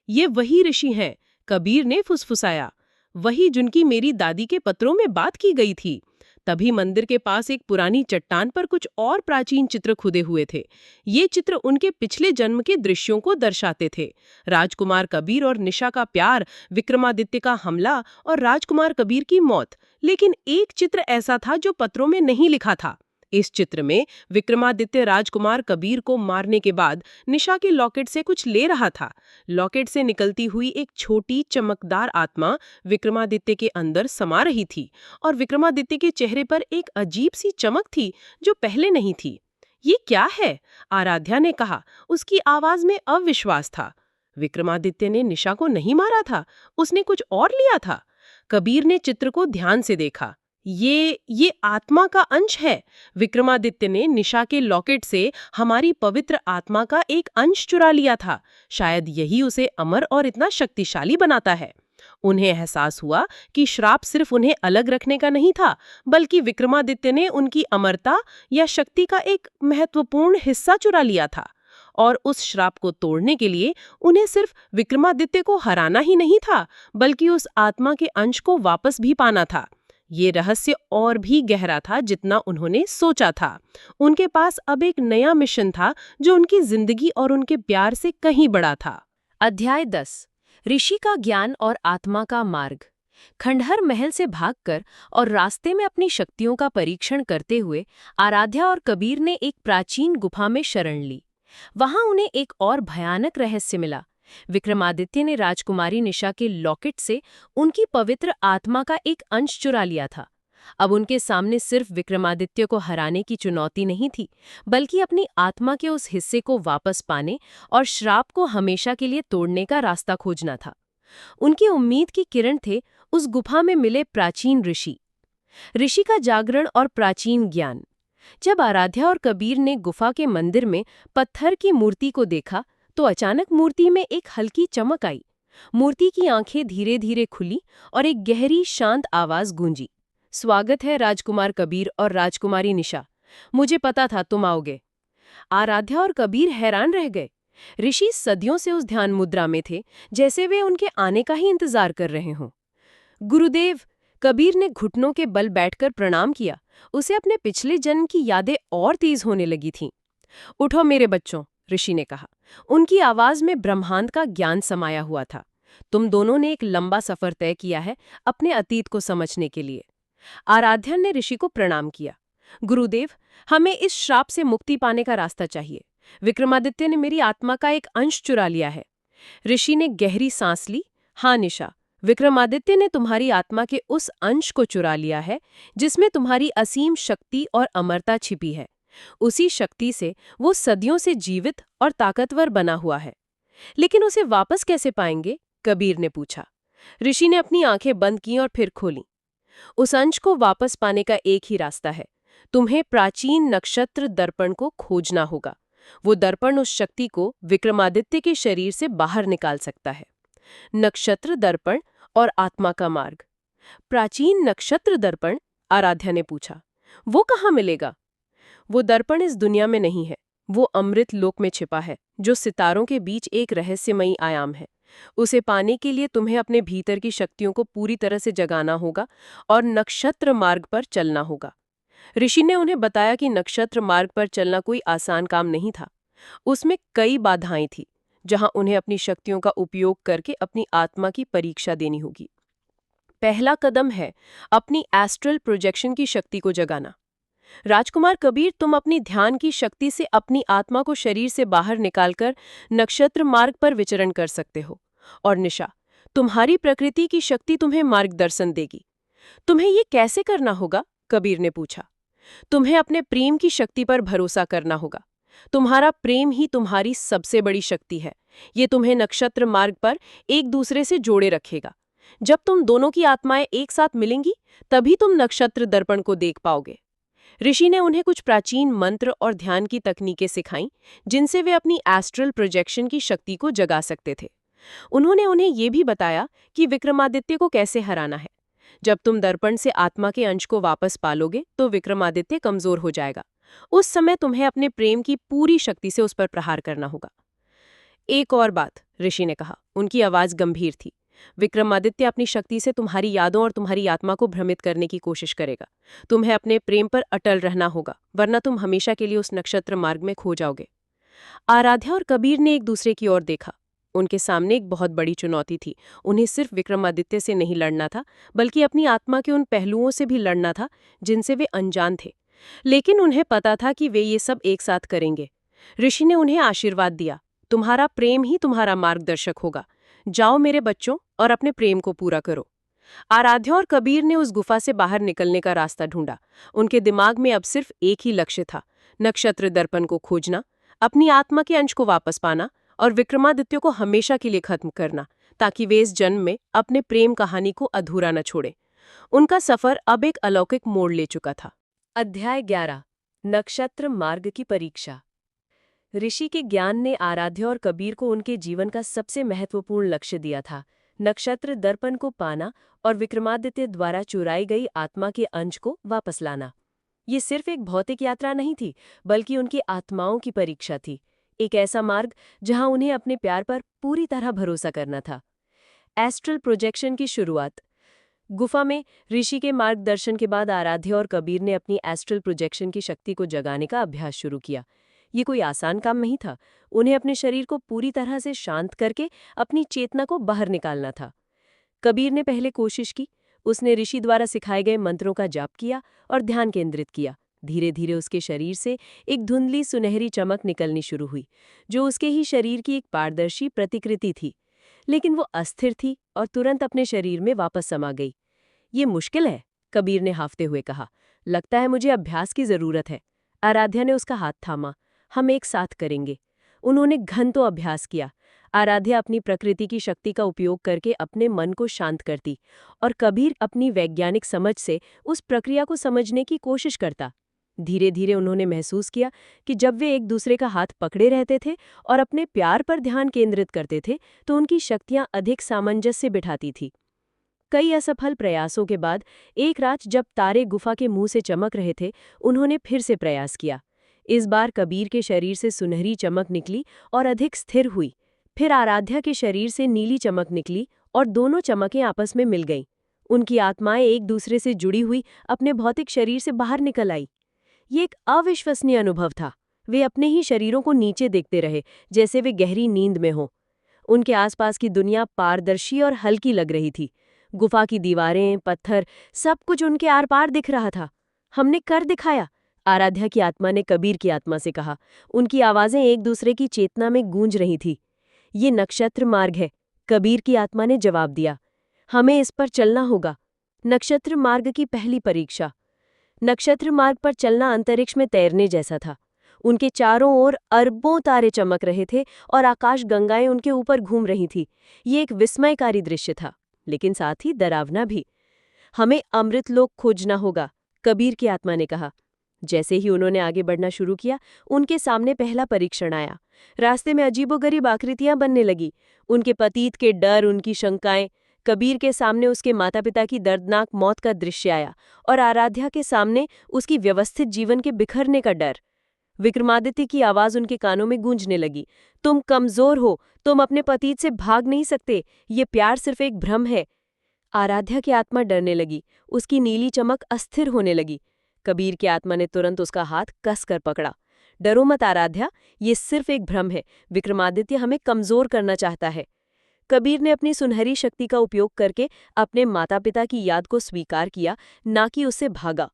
ये वही ऋषि हैं, कबीर ने फुसफुसाया। वही जिनकी मेरी दादी के पत्रों में बात की गई थी। तभी मंदिर के पास एक पुरानी चट्टान पर कुछ और प्राचीन चित्र खुदे हुए थे। ये चित्र उनके पिछले जन्म के दृश्यों को दर्शाते थे। राजकुमार कबीर और निशा का प्यार, विक्रमादित्य का हमला और राजकुमार कबीर की मौत। लेकिन एक चित्र ऐसा था जो पत्रों में नहीं लिखा था। इस चित्र में विक्रमादित्य राजकुमार कबीर को मारने के बाद निशा के लॉकेट से कुछ ले रहा था। लॉकेट से निकलती हुई एक छोटी चमकदार आत्मा विक्रमादित्य के अंदर समा रही थी और विक्रमादित्य के चेहरे पर एक अजीब सी चमक थी जो पहले नहीं थी। ये क्या है? आराध्या ने कहा। उसकी आवाज में अविश्वास था। विक्रमादित्य ने निशा को नहीं मारा था, उसने कुछ और लिया था। कबीर ने चित्र को ध्यान से देखा। ये आत्मा का अंश है। विक्रमादित्य ने निशा के लॉकेट से हमारी पवित्र आत्मा का एक अंश चुरा लिया था। शायद यही उसे अमर और इतना शक्तिशाली बनाता है। उन्हें एहसास हुआ कि श्राप सिर्फ उन्हें अलग रखने का नहीं था, बल्कि विक्रमादित्य ने उनकी अमरता या शक्ति का एक महत्वपूर्ण हिस्सा चुरा लिया था। और उस श्राप को तोड़ने के लिए उन्हें सिर्फ विक्रमादित्य को हराना ही नहीं था, बल्कि उस आत्मा के अंश को वापस भी पाना था। ये रहस्य और भी गहरा था जितना उन्होंने सोचा था। उनके पास अब एक नया मिशन था जो उनकी जिंदगी और उनके प्यार से कहीं बड़ा था। अध्याय 10 ऋषि का ज्ञान और आत्मा का मार्ग। खंडहर महल से भागकर और रास्ते में अपनी शक्तियों का परीक्षण करते हुए आराध्या और कबीर ने एक प्राचीन गुफा में शरण ली। वहां उन्हें एक और भयानक रहस्य मिला। विक्रमादित्य ने राजकुमारी निशा के लॉकेट से उनकी पवित्र आत्मा का एक अंश चुरा लिया था। अब उनके सामने सिर्फ विक्रमादित्य को हराने की चुनौती नहीं थी, बल्कि अपनी आत्मा के उस हिस्से को वापस पाने और श्राप को हमेशा के लिए तोड़ने का रास्ता खोजना था। उनकी उम्मीद की किरण थे उस गुफा में मिले प्राचीन ऋषि का जागरण और प्राचीन ज्ञान। जब आराध्या और कबीर ने गुफा के मंदिर में पत्थर की मूर्ति को देखा तो अचानक मूर्ति में एक हल्की चमक आई। मूर्ति की आंखें धीरे धीरे खुली और एक गहरी शांत आवाज गूंजी। स्वागत है राजकुमार कबीर और राजकुमारी निशा। मुझे पता था तुम आओगे। आराध्या और कबीर हैरान रह गए। ऋषि सदियों से उस ध्यान मुद्रा में थे, जैसे वे उनके आने का ही इंतजार कर रहे हों। गुरुदेव, कबीर ने घुटनों के बल बैठकर प्रणाम किया। उसे अपने पिछले जन्म की यादें और तेज होने लगी थीं। उठो मेरे बच्चों, ऋषि ने कहा। उनकी आवाज में ब्रह्मांड का ज्ञान समाया हुआ था। तुम दोनों ने एक लंबा सफर तय किया है अपने अतीत को समझने के लिए। आराध्या ने ऋषि को प्रणाम किया। गुरुदेव, हमें इस श्राप से मुक्ति पाने का रास्ता चाहिए। विक्रमादित्य ने मेरी आत्मा का एक अंश चुरा लिया है। ऋषि ने गहरी सांस ली। हाँ निशा, विक्रमादित्य ने तुम्हारी आत्मा के उस अंश को चुरा लिया है जिसमें तुम्हारी असीम शक्ति और अमरता छिपी है। उसी शक्ति से वो सदियों से जीवित और ताकतवर बना हुआ है। लेकिन उसे वापस कैसे पाएंगे? कबीर ने पूछा। ऋषि ने अपनी आंखें बंद की और फिर खोली। उस अंश को वापस पाने का एक ही रास्ता है। तुम्हें प्राचीन नक्षत्र दर्पण को खोजना होगा। वो दर्पण उस शक्ति को विक्रमादित्य के शरीर से बाहर निकाल सकता है। नक्षत्र दर्पण और आत्मा का मार्ग। प्राचीन नक्षत्र दर्पण? आराध्या ने पूछा। वो कहाँ मिलेगा? वो दर्पण इस दुनिया में नहीं है। वो अमृत लोक में छिपा है, जो सितारों के बीच एक रहस्यमयी आयाम है। उसे पाने के लिए तुम्हें अपने भीतर की शक्तियों को पूरी तरह से जगाना होगा और नक्षत्र मार्ग पर चलना होगा। ऋषि ने उन्हें बताया कि नक्षत्र मार्ग पर चलना कोई आसान काम नहीं था। उसमें कई बाधाएं थीं, जहां उन्हें अपनी शक्तियों का उपयोग करके अपनी आत्मा की परीक्षा देनी होगी। पहला कदम है अपनी एस्ट्रल प्रोजेक्शन की शक्ति को जगाना। राजकुमार कबीर, तुम अपनी ध्यान की शक्ति से अपनी आत्मा को शरीर से बाहर निकालकर नक्षत्र मार्ग पर विचरण कर सकते हो। और निशा, तुम्हारी प्रकृति की शक्ति तुम्हें मार्गदर्शन देगी। तुम्हें ये कैसे करना होगा? कबीर ने पूछा। तुम्हें अपने प्रेम की शक्ति पर भरोसा करना होगा। तुम्हारा प्रेम ही तुम्हारी सबसे बड़ी शक्ति है। ये तुम्हें नक्षत्र मार्ग पर एक दूसरे से जोड़े रखेगा। जब तुम दोनों की आत्माएं एक साथ मिलेंगी, तभी तुम नक्षत्र दर्पण को देख पाओगे। ऋषि ने उन्हें कुछ प्राचीन मंत्र और ध्यान की तकनीकें सिखाईं, जिनसे वे अपनी एस्ट्रल प्रोजेक्शन की शक्ति को जगा सकते थे। उन्होंने उन्हें यह भी बताया कि विक्रमादित्य को कैसे हराना है। जब तुम दर्पण से आत्मा के अंश को वापस पालोगे, तो विक्रमादित्य कमजोर हो जाएगा। उस समय तुम्हें अपने प्रेम की पूरी शक्ति से उस पर प्रहार करना होगा। एक और बात, ऋषि ने कहा। उनकी आवाज गंभीर थी। विक्रमादित्य अपनी शक्ति से तुम्हारी यादों और तुम्हारी आत्मा को भ्रमित करने की कोशिश करेगा। तुम्हें अपने प्रेम पर अटल रहना होगा, वरना तुम हमेशा के लिए उस नक्षत्र मार्ग में खो जाओगे। आराध्या और कबीर ने एक दूसरे की ओर देखा। उनके सामने एक बहुत बड़ी चुनौती थी। उन्हें सिर्फ विक्रमादित्य से नहीं लड़ना था, बल्कि अपनी आत्मा के उन पहलुओं से भी लड़ना था जिनसे वे अनजान थे। लेकिन उन्हें पता था कि वे ये सब एक साथ करेंगे। ऋषि ने उन्हें आशीर्वाद दिया, तुम्हारा प्रेम ही तुम्हारा मार्गदर्शक होगा। जाओ मेरे बच्चों, और अपने प्रेम को पूरा करो। आराध्या और कबीर ने उस गुफा से बाहर निकलने का रास्ता ढूंढा। उनके दिमाग में अब सिर्फ एक ही लक्ष्य था, नक्षत्र दर्पण को खोजना, अपनी आत्मा के अंश को वापस पाना और विक्रमादित्य को हमेशा के लिए खत्म करना, ताकि वे इस जन्म में अपने प्रेम कहानी को अधूरा न छोड़े। उनका सफर अब एक अलौकिक मोड़ ले चुका था। अध्याय 11, नक्षत्र मार्ग की परीक्षा। ऋषि के ज्ञान ने आराध्या और कबीर को उनके जीवन का सबसे महत्वपूर्ण लक्ष्य दिया था, नक्षत्र दर्पण को पाना और विक्रमादित्य द्वारा चुराई गई आत्मा के अंश को वापस लाना। ये सिर्फ एक भौतिक यात्रा नहीं थी, बल्कि उनकी आत्माओं की परीक्षा थी। एक ऐसा मार्ग जहां उन्हें अपने प्यार पर पूरी तरह भरोसा करना था। एस्ट्रल प्रोजेक्शन की शुरुआत। गुफा में ऋषि के मार्गदर्शन के बाद आराध्या और कबीर ने अपनी एस्ट्रल प्रोजेक्शन की शक्ति को जगाने का अभ्यास शुरू किया। ये कोई आसान काम नहीं था। उन्हें अपने शरीर को पूरी तरह से शांत करके अपनी चेतना को बाहर निकालना था। कबीर ने पहले कोशिश की। उसने ऋषि द्वारा सिखाए गए मंत्रों का जाप किया और ध्यान केंद्रित किया। धीरे धीरे उसके शरीर से एक धुंधली सुनहरी चमक निकलनी शुरू हुई, जो उसके ही शरीर की एक पारदर्शी प्रतिकृति थी। लेकिन वो अस्थिर थी और तुरंत अपने शरीर में वापस समा गई। ये मुश्किल है, कबीर ने हाफते हुए कहा। लगता है मुझे अभ्यास की जरूरत है। आराध्या ने उसका हाथ थामा। हम एक साथ करेंगे। उन्होंने घंटों अभ्यास किया। आराध्या अपनी प्रकृति की शक्ति का उपयोग करके अपने मन को शांत करती और कबीर अपनी वैज्ञानिक समझ से उस प्रक्रिया को समझने की कोशिश करता। धीरे धीरे उन्होंने महसूस किया कि जब वे एक दूसरे का हाथ पकड़े रहते थे और अपने प्यार पर ध्यान केंद्रित करते थे, तो उनकी शक्तियां अधिक सामंजस्य बिठाती थी। कई असफल प्रयासों के बाद एक रात जब तारे गुफा के मुंह से चमक रहे थे, उन्होंने फिर से प्रयास किया। इस बार कबीर के शरीर से सुनहरी चमक निकली और अधिक स्थिर हुई। फिर आराध्या के शरीर से नीली चमक निकली और दोनों चमकें आपस में मिल गईं। उनकी आत्माएं एक दूसरे से जुड़ी हुई अपने भौतिक शरीर से बाहर निकल आई। ये एक अविश्वसनीय अनुभव था। वे अपने ही शरीरों को नीचे देखते रहे, जैसे वे गहरी नींद में हों। उनके आसपास की दुनिया पारदर्शी और हल्की लग रही थी। गुफा की दीवारें, पत्थर, सब कुछ उनके आर पार दिख रहा था। हमने कर दिखाया, आराध्या की आत्मा ने कबीर की आत्मा से कहा। उनकी आवाजें एक दूसरे की चेतना में गूंज रही थी। ये नक्षत्र मार्ग है, कबीर की आत्मा ने जवाब दिया। हमें इस पर चलना होगा। नक्षत्र मार्ग की पहली परीक्षा। नक्षत्र मार्ग पर चलना अंतरिक्ष में तैरने जैसा था। उनके चारों ओर अरबों तारे चमक रहे थे और आकाश गंगाएं उनके ऊपर घूम रही थी। ये एक विस्मयकारी दृश्य था, लेकिन साथ ही डरावना भी। हमें अमृत लोक खोजना होगा, कबीर की आत्मा ने कहा। जैसे ही उन्होंने आगे बढ़ना शुरू किया, उनके सामने पहला परीक्षण आया। रास्ते में अजीबोगरीब आकृतियां बनने लगी। उनके पतीत के डर, उनकी शंकाएं। कबीर के सामने उसके माता पिता की दर्दनाक मौत का दृश्य आया और आराध्या के सामने उसकी व्यवस्थित जीवन के बिखरने का डर। विक्रमादित्य की आवाज उनके कानों में गूंजने लगी। तुम कमजोर हो, तुम अपने पति से भाग नहीं सकते, ये प्यार सिर्फ एक भ्रम है। आराध्या की आत्मा डरने लगी, उसकी नीली चमक अस्थिर होने लगी। कबीर की आत्मा ने तुरंत उसका हाथ कस कर पकड़ा। डरो मत आराध्या, ये सिर्फ एक भ्रम है, विक्रमादित्य हमें कमजोर करना चाहता है। कबीर ने अपनी सुनहरी शक्ति का उपयोग करके अपने माता पिता की याद को स्वीकार किया, ना कि उससे भागा।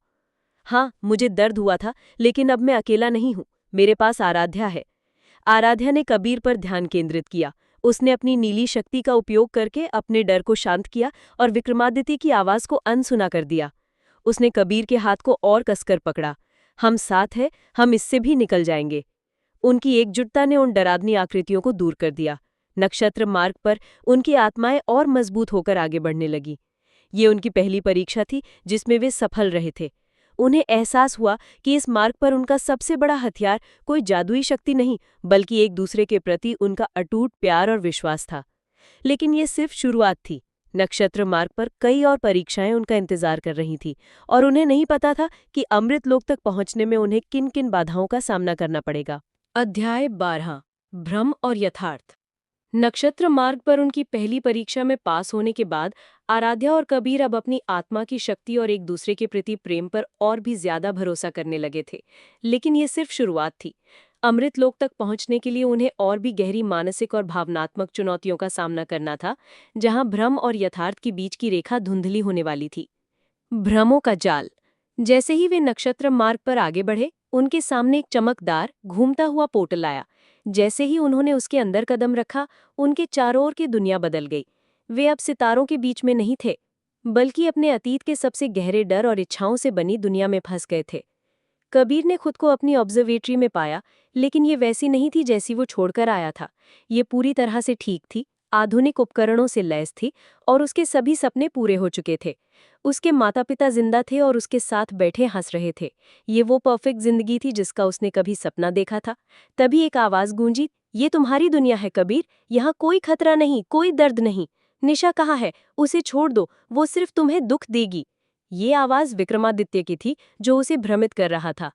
हाँ, मुझे दर्द हुआ था, लेकिन अब मैं अकेला नहीं हूं, मेरे पास आराध्या है। आराध्या ने कबीर पर ध्यान केंद्रित किया। उसने अपनी नीली शक्ति का उपयोग करके अपने डर को शांत किया और विक्रमादित्य की आवाज को अनसुना कर दिया। उसने कबीर के हाथ को और कसकर पकड़ा। हम साथ हैं, हम इससे भी निकल जाएंगे। उनकी एकजुटता ने उन डरावनी आकृतियों को दूर कर दिया। नक्षत्र मार्ग पर उनकी आत्माएं और मजबूत होकर आगे बढ़ने लगी। ये उनकी पहली परीक्षा थी जिसमें वे सफल रहे थे। उन्हें एहसास हुआ कि इस मार्ग पर उनका सबसे बड़ा हथियार कोई जादुई शक्ति नहीं, बल्कि एक दूसरे के प्रति उनका अटूट प्यार और विश्वास था। लेकिन ये सिर्फ शुरुआत थी। नक्षत्र मार्ग पर कई और परीक्षाएं उनका इंतजार कर रही थी और उन्हें नहीं पता था कि अमृत लोक तक पहुंचने में उन्हें किन किन बाधाओं का सामना करना पड़ेगा। अध्याय 12 भ्रम और यथार्थ। नक्षत्र मार्ग पर उनकी पहली परीक्षा में पास होने के बाद आराध्या और कबीर अब अपनी आत्मा की शक्ति और एक दूसरे के प्रति प्रेम पर और भी ज्यादा भरोसा करने लगे थे। लेकिन ये सिर्फ शुरुआत थी। अमृत लोक तक पहुंचने के लिए उन्हें और भी गहरी मानसिक और भावनात्मक चुनौतियों का सामना करना था, जहां भ्रम और यथार्थ के बीच की रेखा धुंधली होने वाली थी। भ्रमों का जाल। जैसे ही वे नक्षत्र मार्ग पर आगे बढ़े, उनके सामने एक चमकदार घूमता हुआ पोर्टल आया। जैसे ही उन्होंने उसके अंदर कदम रखा, उनके चारों ओर की दुनिया बदल गई। वे अब सितारों के बीच में नहीं थे, बल्कि अपने अतीत के सबसे गहरे डर और इच्छाओं से बनी दुनिया में फंस गए थे। कबीर ने खुद को अपनी ऑब्जर्वेटरी में पाया, लेकिन ये वैसी नहीं थी जैसी वो छोड़कर आया था। ये पूरी तरह से ठीक थी, आधुनिक उपकरणों से लैस थी और उसके सभी सपने पूरे हो चुके थे। उसके माता पिता जिंदा थे और उसके साथ बैठे हंस रहे थे। ये वो परफेक्ट जिंदगी थी जिसका उसने कभी सपना देखा था। तभी एक आवाज गूंजी, ये तुम्हारी दुनिया है कबीर, यहाँ कोई खतरा नहीं, कोई दर्द नहीं। निशा कहाँ है? उसे छोड़ दो, वो सिर्फ तुम्हें दुख देगी। ये आवाज विक्रमादित्य की थी, जो उसे भ्रमित कर रहा था।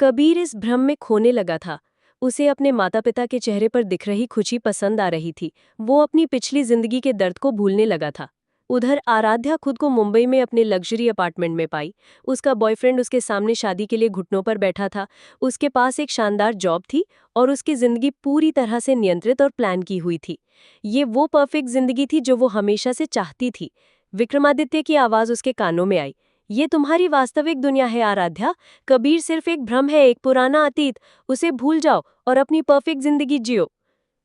कबीर इस भ्रम में खोने लगा था। उसे अपने माता पिता के चेहरे पर दिख रही खुशी पसंद आ रही थी। वो अपनी पिछली जिंदगी के दर्द को भूलने लगा था। उधर आराध्या खुद को मुंबई में अपने लग्जरी अपार्टमेंट में पाई। उसका बॉयफ्रेंड उसके सामने शादी के लिए घुटनों पर बैठा था। उसके पास एक शानदार जॉब थी और उसकी जिंदगी पूरी तरह से नियंत्रित और प्लान की हुई थी। ये वो परफेक्ट जिंदगी थी जो वो हमेशा से चाहती थी। विक्रमादित्य की आवाज उसके कानों में आई, ये तुम्हारी वास्तविक दुनिया है आराध्या। कबीर सिर्फ एक भ्रम है, एक पुराना अतीत। उसे भूल जाओ और अपनी परफेक्ट जिंदगी जियो।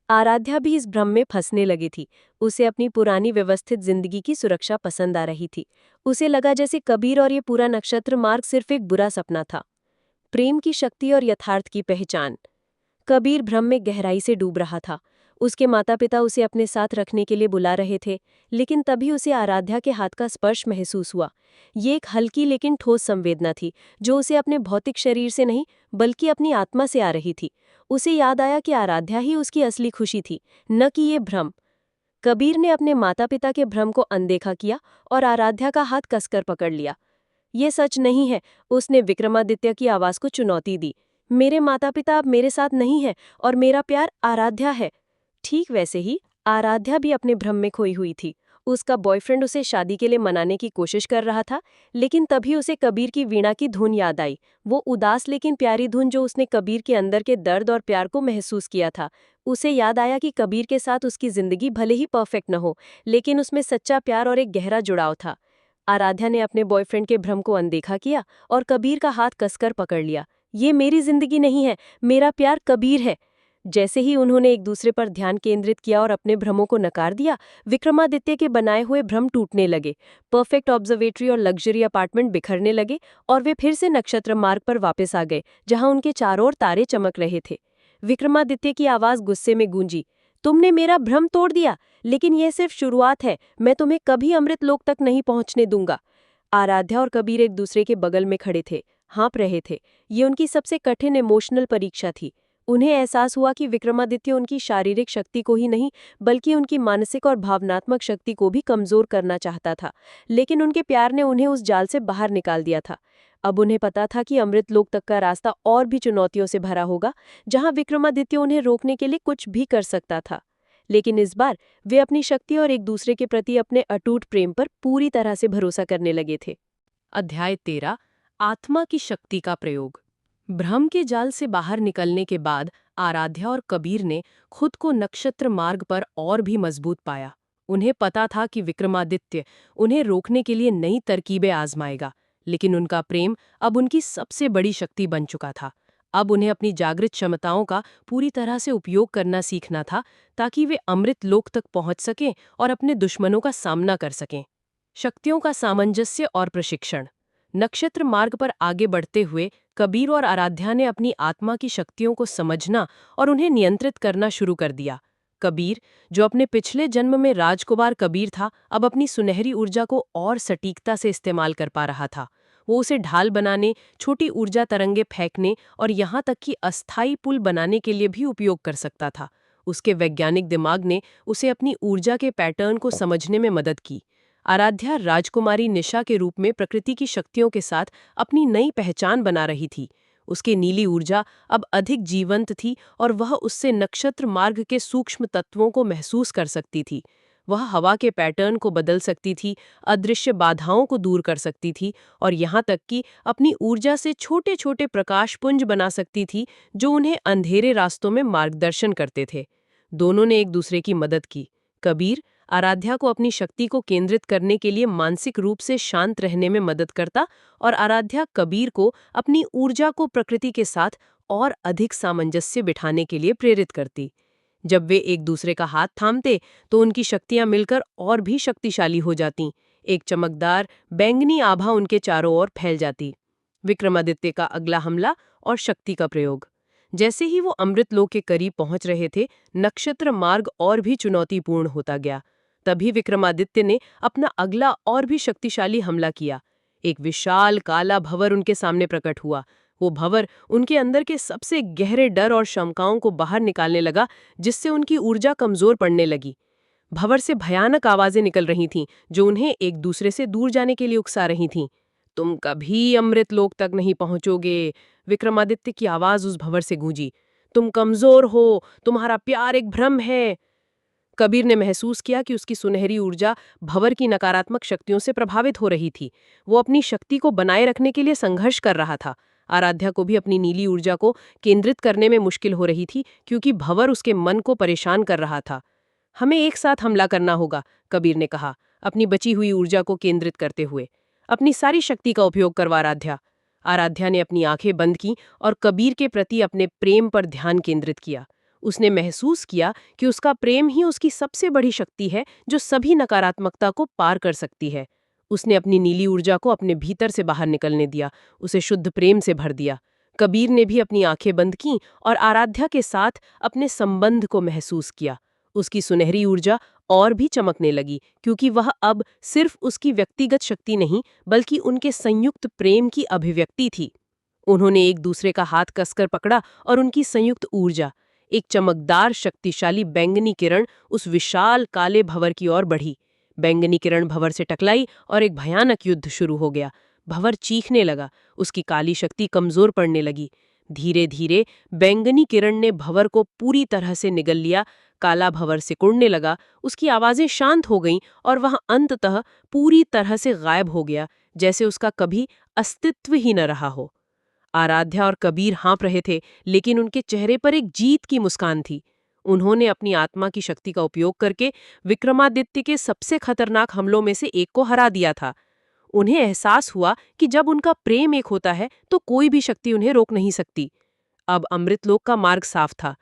आराध्या भी इस भ्रम में फंसने लगी थी। उसे अपनी पुरानी व्यवस्थित जिंदगी की सुरक्षा पसंद आ रही थी। उसे लगा जैसे कबीर और ये पूरा नक्षत्र मार्ग सिर्फ एक बुरा सपना था। प्रेम की शक्ति और यथार्थ की पहचान। कबीर भ्रम में गहराई से डूब रहा था। उसके माता पिता उसे अपने साथ रखने के लिए बुला रहे थे, लेकिन तभी उसे आराध्या के हाथ का स्पर्श महसूस हुआ। ये एक हल्की लेकिन ठोस संवेदना थी, जो उसे अपने भौतिक शरीर से नहीं बल्कि अपनी आत्मा से आ रही थी। उसे याद आया कि आराध्या ही उसकी असली खुशी थी, न कि ये भ्रम। कबीर ने अपने माता पिता के भ्रम को अनदेखा किया और आराध्या का हाथ कसकर पकड़ लिया। ये सच नहीं है, उसने विक्रमादित्य की आवाज को चुनौती दी। मेरे माता पिता अब मेरे साथ नहीं है और मेरा प्यार आराध्या है। ठीक वैसे ही आराध्या भी अपने भ्रम में खोई हुई थी। उसका बॉयफ्रेंड उसे शादी के लिए मनाने की कोशिश कर रहा था, लेकिन तभी उसे कबीर की वीणा की धुन याद आई। वो उदास लेकिन प्यारी धुन जो उसने कबीर के अंदर के दर्द और प्यार को महसूस किया था। उसे याद आया कि कबीर के साथ उसकी जिंदगी भले ही परफेक्ट न हो, लेकिन उसमें सच्चा प्यार और एक गहरा जुड़ाव था। आराध्या ने अपने बॉयफ्रेंड के भ्रम को अनदेखा किया और कबीर का हाथ कसकर पकड़ लिया। ये मेरी जिंदगी नहीं है, मेरा प्यार कबीर है। जैसे ही उन्होंने एक दूसरे पर ध्यान केंद्रित किया और अपने भ्रमों को नकार दिया, विक्रमादित्य के बनाए हुए भ्रम टूटने लगे। परफेक्ट ऑब्जर्वेटरी और लग्जरी अपार्टमेंट बिखरने लगे और वे फिर से नक्षत्र मार्ग पर वापस आ गए, जहां उनके चारों ओर तारे चमक रहे थे। विक्रमादित्य की आवाज गुस्से में गूंजी, तुमने मेरा भ्रम तोड़ दिया, लेकिन यह सिर्फ शुरुआत है। मैं तुम्हें कभी अमृत लोक तक नहीं पहुंचने दूंगा। आराध्या और कबीर एक दूसरे के बगल में खड़े थे, हाँप रहे थे। ये उनकी सबसे कठिन इमोशनल परीक्षा थी। उन्हें एहसास हुआ कि विक्रमादित्य उनकी शारीरिक शक्ति को ही नहीं, बल्कि उनकी मानसिक और भावनात्मक शक्ति को भी कमजोर करना चाहता था। लेकिन उनके प्यार ने उन्हें उस जाल से बाहर निकाल दिया था। अब उन्हें पता था कि अमृतलोक तक का रास्ता और भी चुनौतियों से भरा होगा, जहां विक्रमादित्य उन्हें रोकने के लिए कुछ भी कर सकता था। लेकिन इस बार वे अपनी शक्ति और एक दूसरे के प्रति अपने अटूट प्रेम पर पूरी तरह से भरोसा करने लगे थे। अध्याय 13 आत्मा की शक्ति का प्रयोग। भ्रम के जाल से बाहर निकलने के बाद आराध्या और कबीर ने खुद को नक्षत्र मार्ग पर और भी मजबूत पाया। उन्हें पता था कि विक्रमादित्य उन्हें रोकने के लिए नई तरकीबें आजमाएगा, लेकिन उनका प्रेम अब उनकी सबसे बड़ी शक्ति बन चुका था। अब उन्हें अपनी जागृत क्षमताओं का पूरी तरह से उपयोग करना सीखना था, ताकि वे अमृत लोक तक पहुंच सकें और अपने दुश्मनों का सामना कर सकें। शक्तियों का सामंजस्य और प्रशिक्षण। नक्षत्र मार्ग पर आगे बढ़ते हुए कबीर और आराध्या ने अपनी आत्मा की शक्तियों को समझना और उन्हें नियंत्रित करना शुरू कर दिया। कबीर, जो अपने पिछले जन्म में राजकुमार कबीर था, अब अपनी सुनहरी ऊर्जा को और सटीकता से इस्तेमाल कर पा रहा था। वो उसे ढाल बनाने, छोटी ऊर्जा तरंगे फेंकने और यहाँ तक कि अस्थायी पुल बनाने के लिए भी उपयोग कर सकता था। उसके वैज्ञानिक दिमाग ने उसे अपनी ऊर्जा के पैटर्न को समझने में मदद की। आराध्या राजकुमारी निशा के रूप में प्रकृति की शक्तियों के साथ अपनी नई पहचान बना रही थी। उसकी नीली ऊर्जा अब अधिक जीवंत थी और वह उससे नक्षत्र मार्ग के सूक्ष्म तत्वों को महसूस कर सकती थी। वह हवा के पैटर्न को बदल सकती थी, अदृश्य बाधाओं को दूर कर सकती थी और यहाँ तक कि अपनी ऊर्जा से छोटे छोटे प्रकाशपुंज बना सकती थी, जो उन्हें अंधेरे रास्तों में मार्गदर्शन करते थे। दोनों ने एक दूसरे की मदद की। कबीर आराध्या को अपनी शक्ति को केंद्रित करने के लिए मानसिक रूप से शांत रहने में मदद करता और आराध्या कबीर को अपनी ऊर्जा को प्रकृति के साथ और अधिक सामंजस्य बिठाने के लिए प्रेरित करती। जब वे एक दूसरे का हाथ थामते तो उनकी शक्तियां मिलकर और भी शक्तिशाली हो जातीं। एक चमकदार बैंगनी आभा उनके चारों ओर फैल जाती। विक्रमादित्य का अगला हमला और शक्ति का प्रयोग। जैसे ही वो अमृतलोक के करीब पहुंच रहे थे, नक्षत्र मार्ग और भी चुनौतीपूर्ण होता गया। तभी विक्रमादित्य ने अपना अगला और भी शक्तिशाली हमला किया। एक विशाल काला भंवर उनके सामने प्रकट हुआ। वो भंवर उनके अंदर के सबसे गहरे डर और शंकाओं को बाहर निकालने लगा, जिससे उनकी ऊर्जा कमजोर पड़ने लगी। भंवर से भयानक आवाजें निकल रही थीं, जो उन्हें एक दूसरे से दूर जाने के लिए उकसा रही थीं। तुम कभी अमृतलोक तक नहीं पहुंचोगे। विक्रमादित्य की आवाज उस भंवर से गूंजी। तुम कमजोर हो, तुम्हारा प्यार एक भ्रम है। कबीर ने महसूस किया कि उसकी सुनहरी ऊर्जा भंवर की नकारात्मक शक्तियों से प्रभावित हो रही थी। वो अपनी शक्ति को बनाए रखने के लिए संघर्ष कर रहा था। आराध्या को भी अपनी नीली ऊर्जा को केंद्रित करने में मुश्किल हो रही थी, क्योंकि भंवर उसके मन को परेशान कर रहा था। हमें एक साथ हमला करना होगा, कबीर ने कहा, अपनी बची हुई ऊर्जा को केंद्रित करते हुए। अपनी सारी शक्ति का उपयोग करवा आराध्या। आराध्या ने अपनी आंखें बंद की और कबीर के प्रति अपने प्रेम पर ध्यान केंद्रित किया। उसने महसूस किया कि उसका प्रेम ही उसकी सबसे बड़ी शक्ति है, जो सभी नकारात्मकता को पार कर सकती है। उसने अपनी नीली ऊर्जा को अपने भीतर से बाहर निकलने दिया, उसे शुद्ध प्रेम से भर दिया। कबीर ने भी अपनी आंखें बंद कीं और आराध्या के साथ अपने संबंध को महसूस किया। उसकी सुनहरी ऊर्जा और भी चमकने लगी, क्योंकि वह अब सिर्फ उसकी व्यक्तिगत शक्ति नहीं, बल्कि उनके संयुक्त प्रेम की अभिव्यक्ति थी। उन्होंने एक दूसरे का हाथ कसकर पकड़ा और उनकी संयुक्त ऊर्जा, एक चमकदार शक्तिशाली बैंगनी किरण, उस विशाल काले भंवर की ओर बढ़ी। बैंगनी किरण भंवर से टकलाई और एक भयानक युद्ध शुरू हो गया। भंवर चीखने लगा, उसकी काली शक्ति कमजोर पड़ने लगी। धीरे धीरे बैंगनी किरण ने भंवर को पूरी तरह से निगल लिया। काला भंवर सिकुड़ने लगा, उसकी आवाजें शांत हो गईं और वह अंततः पूरी तरह से गायब हो गया, जैसे उसका कभी अस्तित्व ही न रहा हो। आराध्या और कबीर हाँप रहे थे, लेकिन उनके चेहरे पर एक जीत की मुस्कान थी। उन्होंने अपनी आत्मा की शक्ति का उपयोग करके विक्रमादित्य के सबसे खतरनाक हमलों में से एक को हरा दिया था। उन्हें एहसास हुआ कि जब उनका प्रेम एक होता है तो कोई भी शक्ति उन्हें रोक नहीं सकती। अब अमृतलोक का मार्ग साफ था।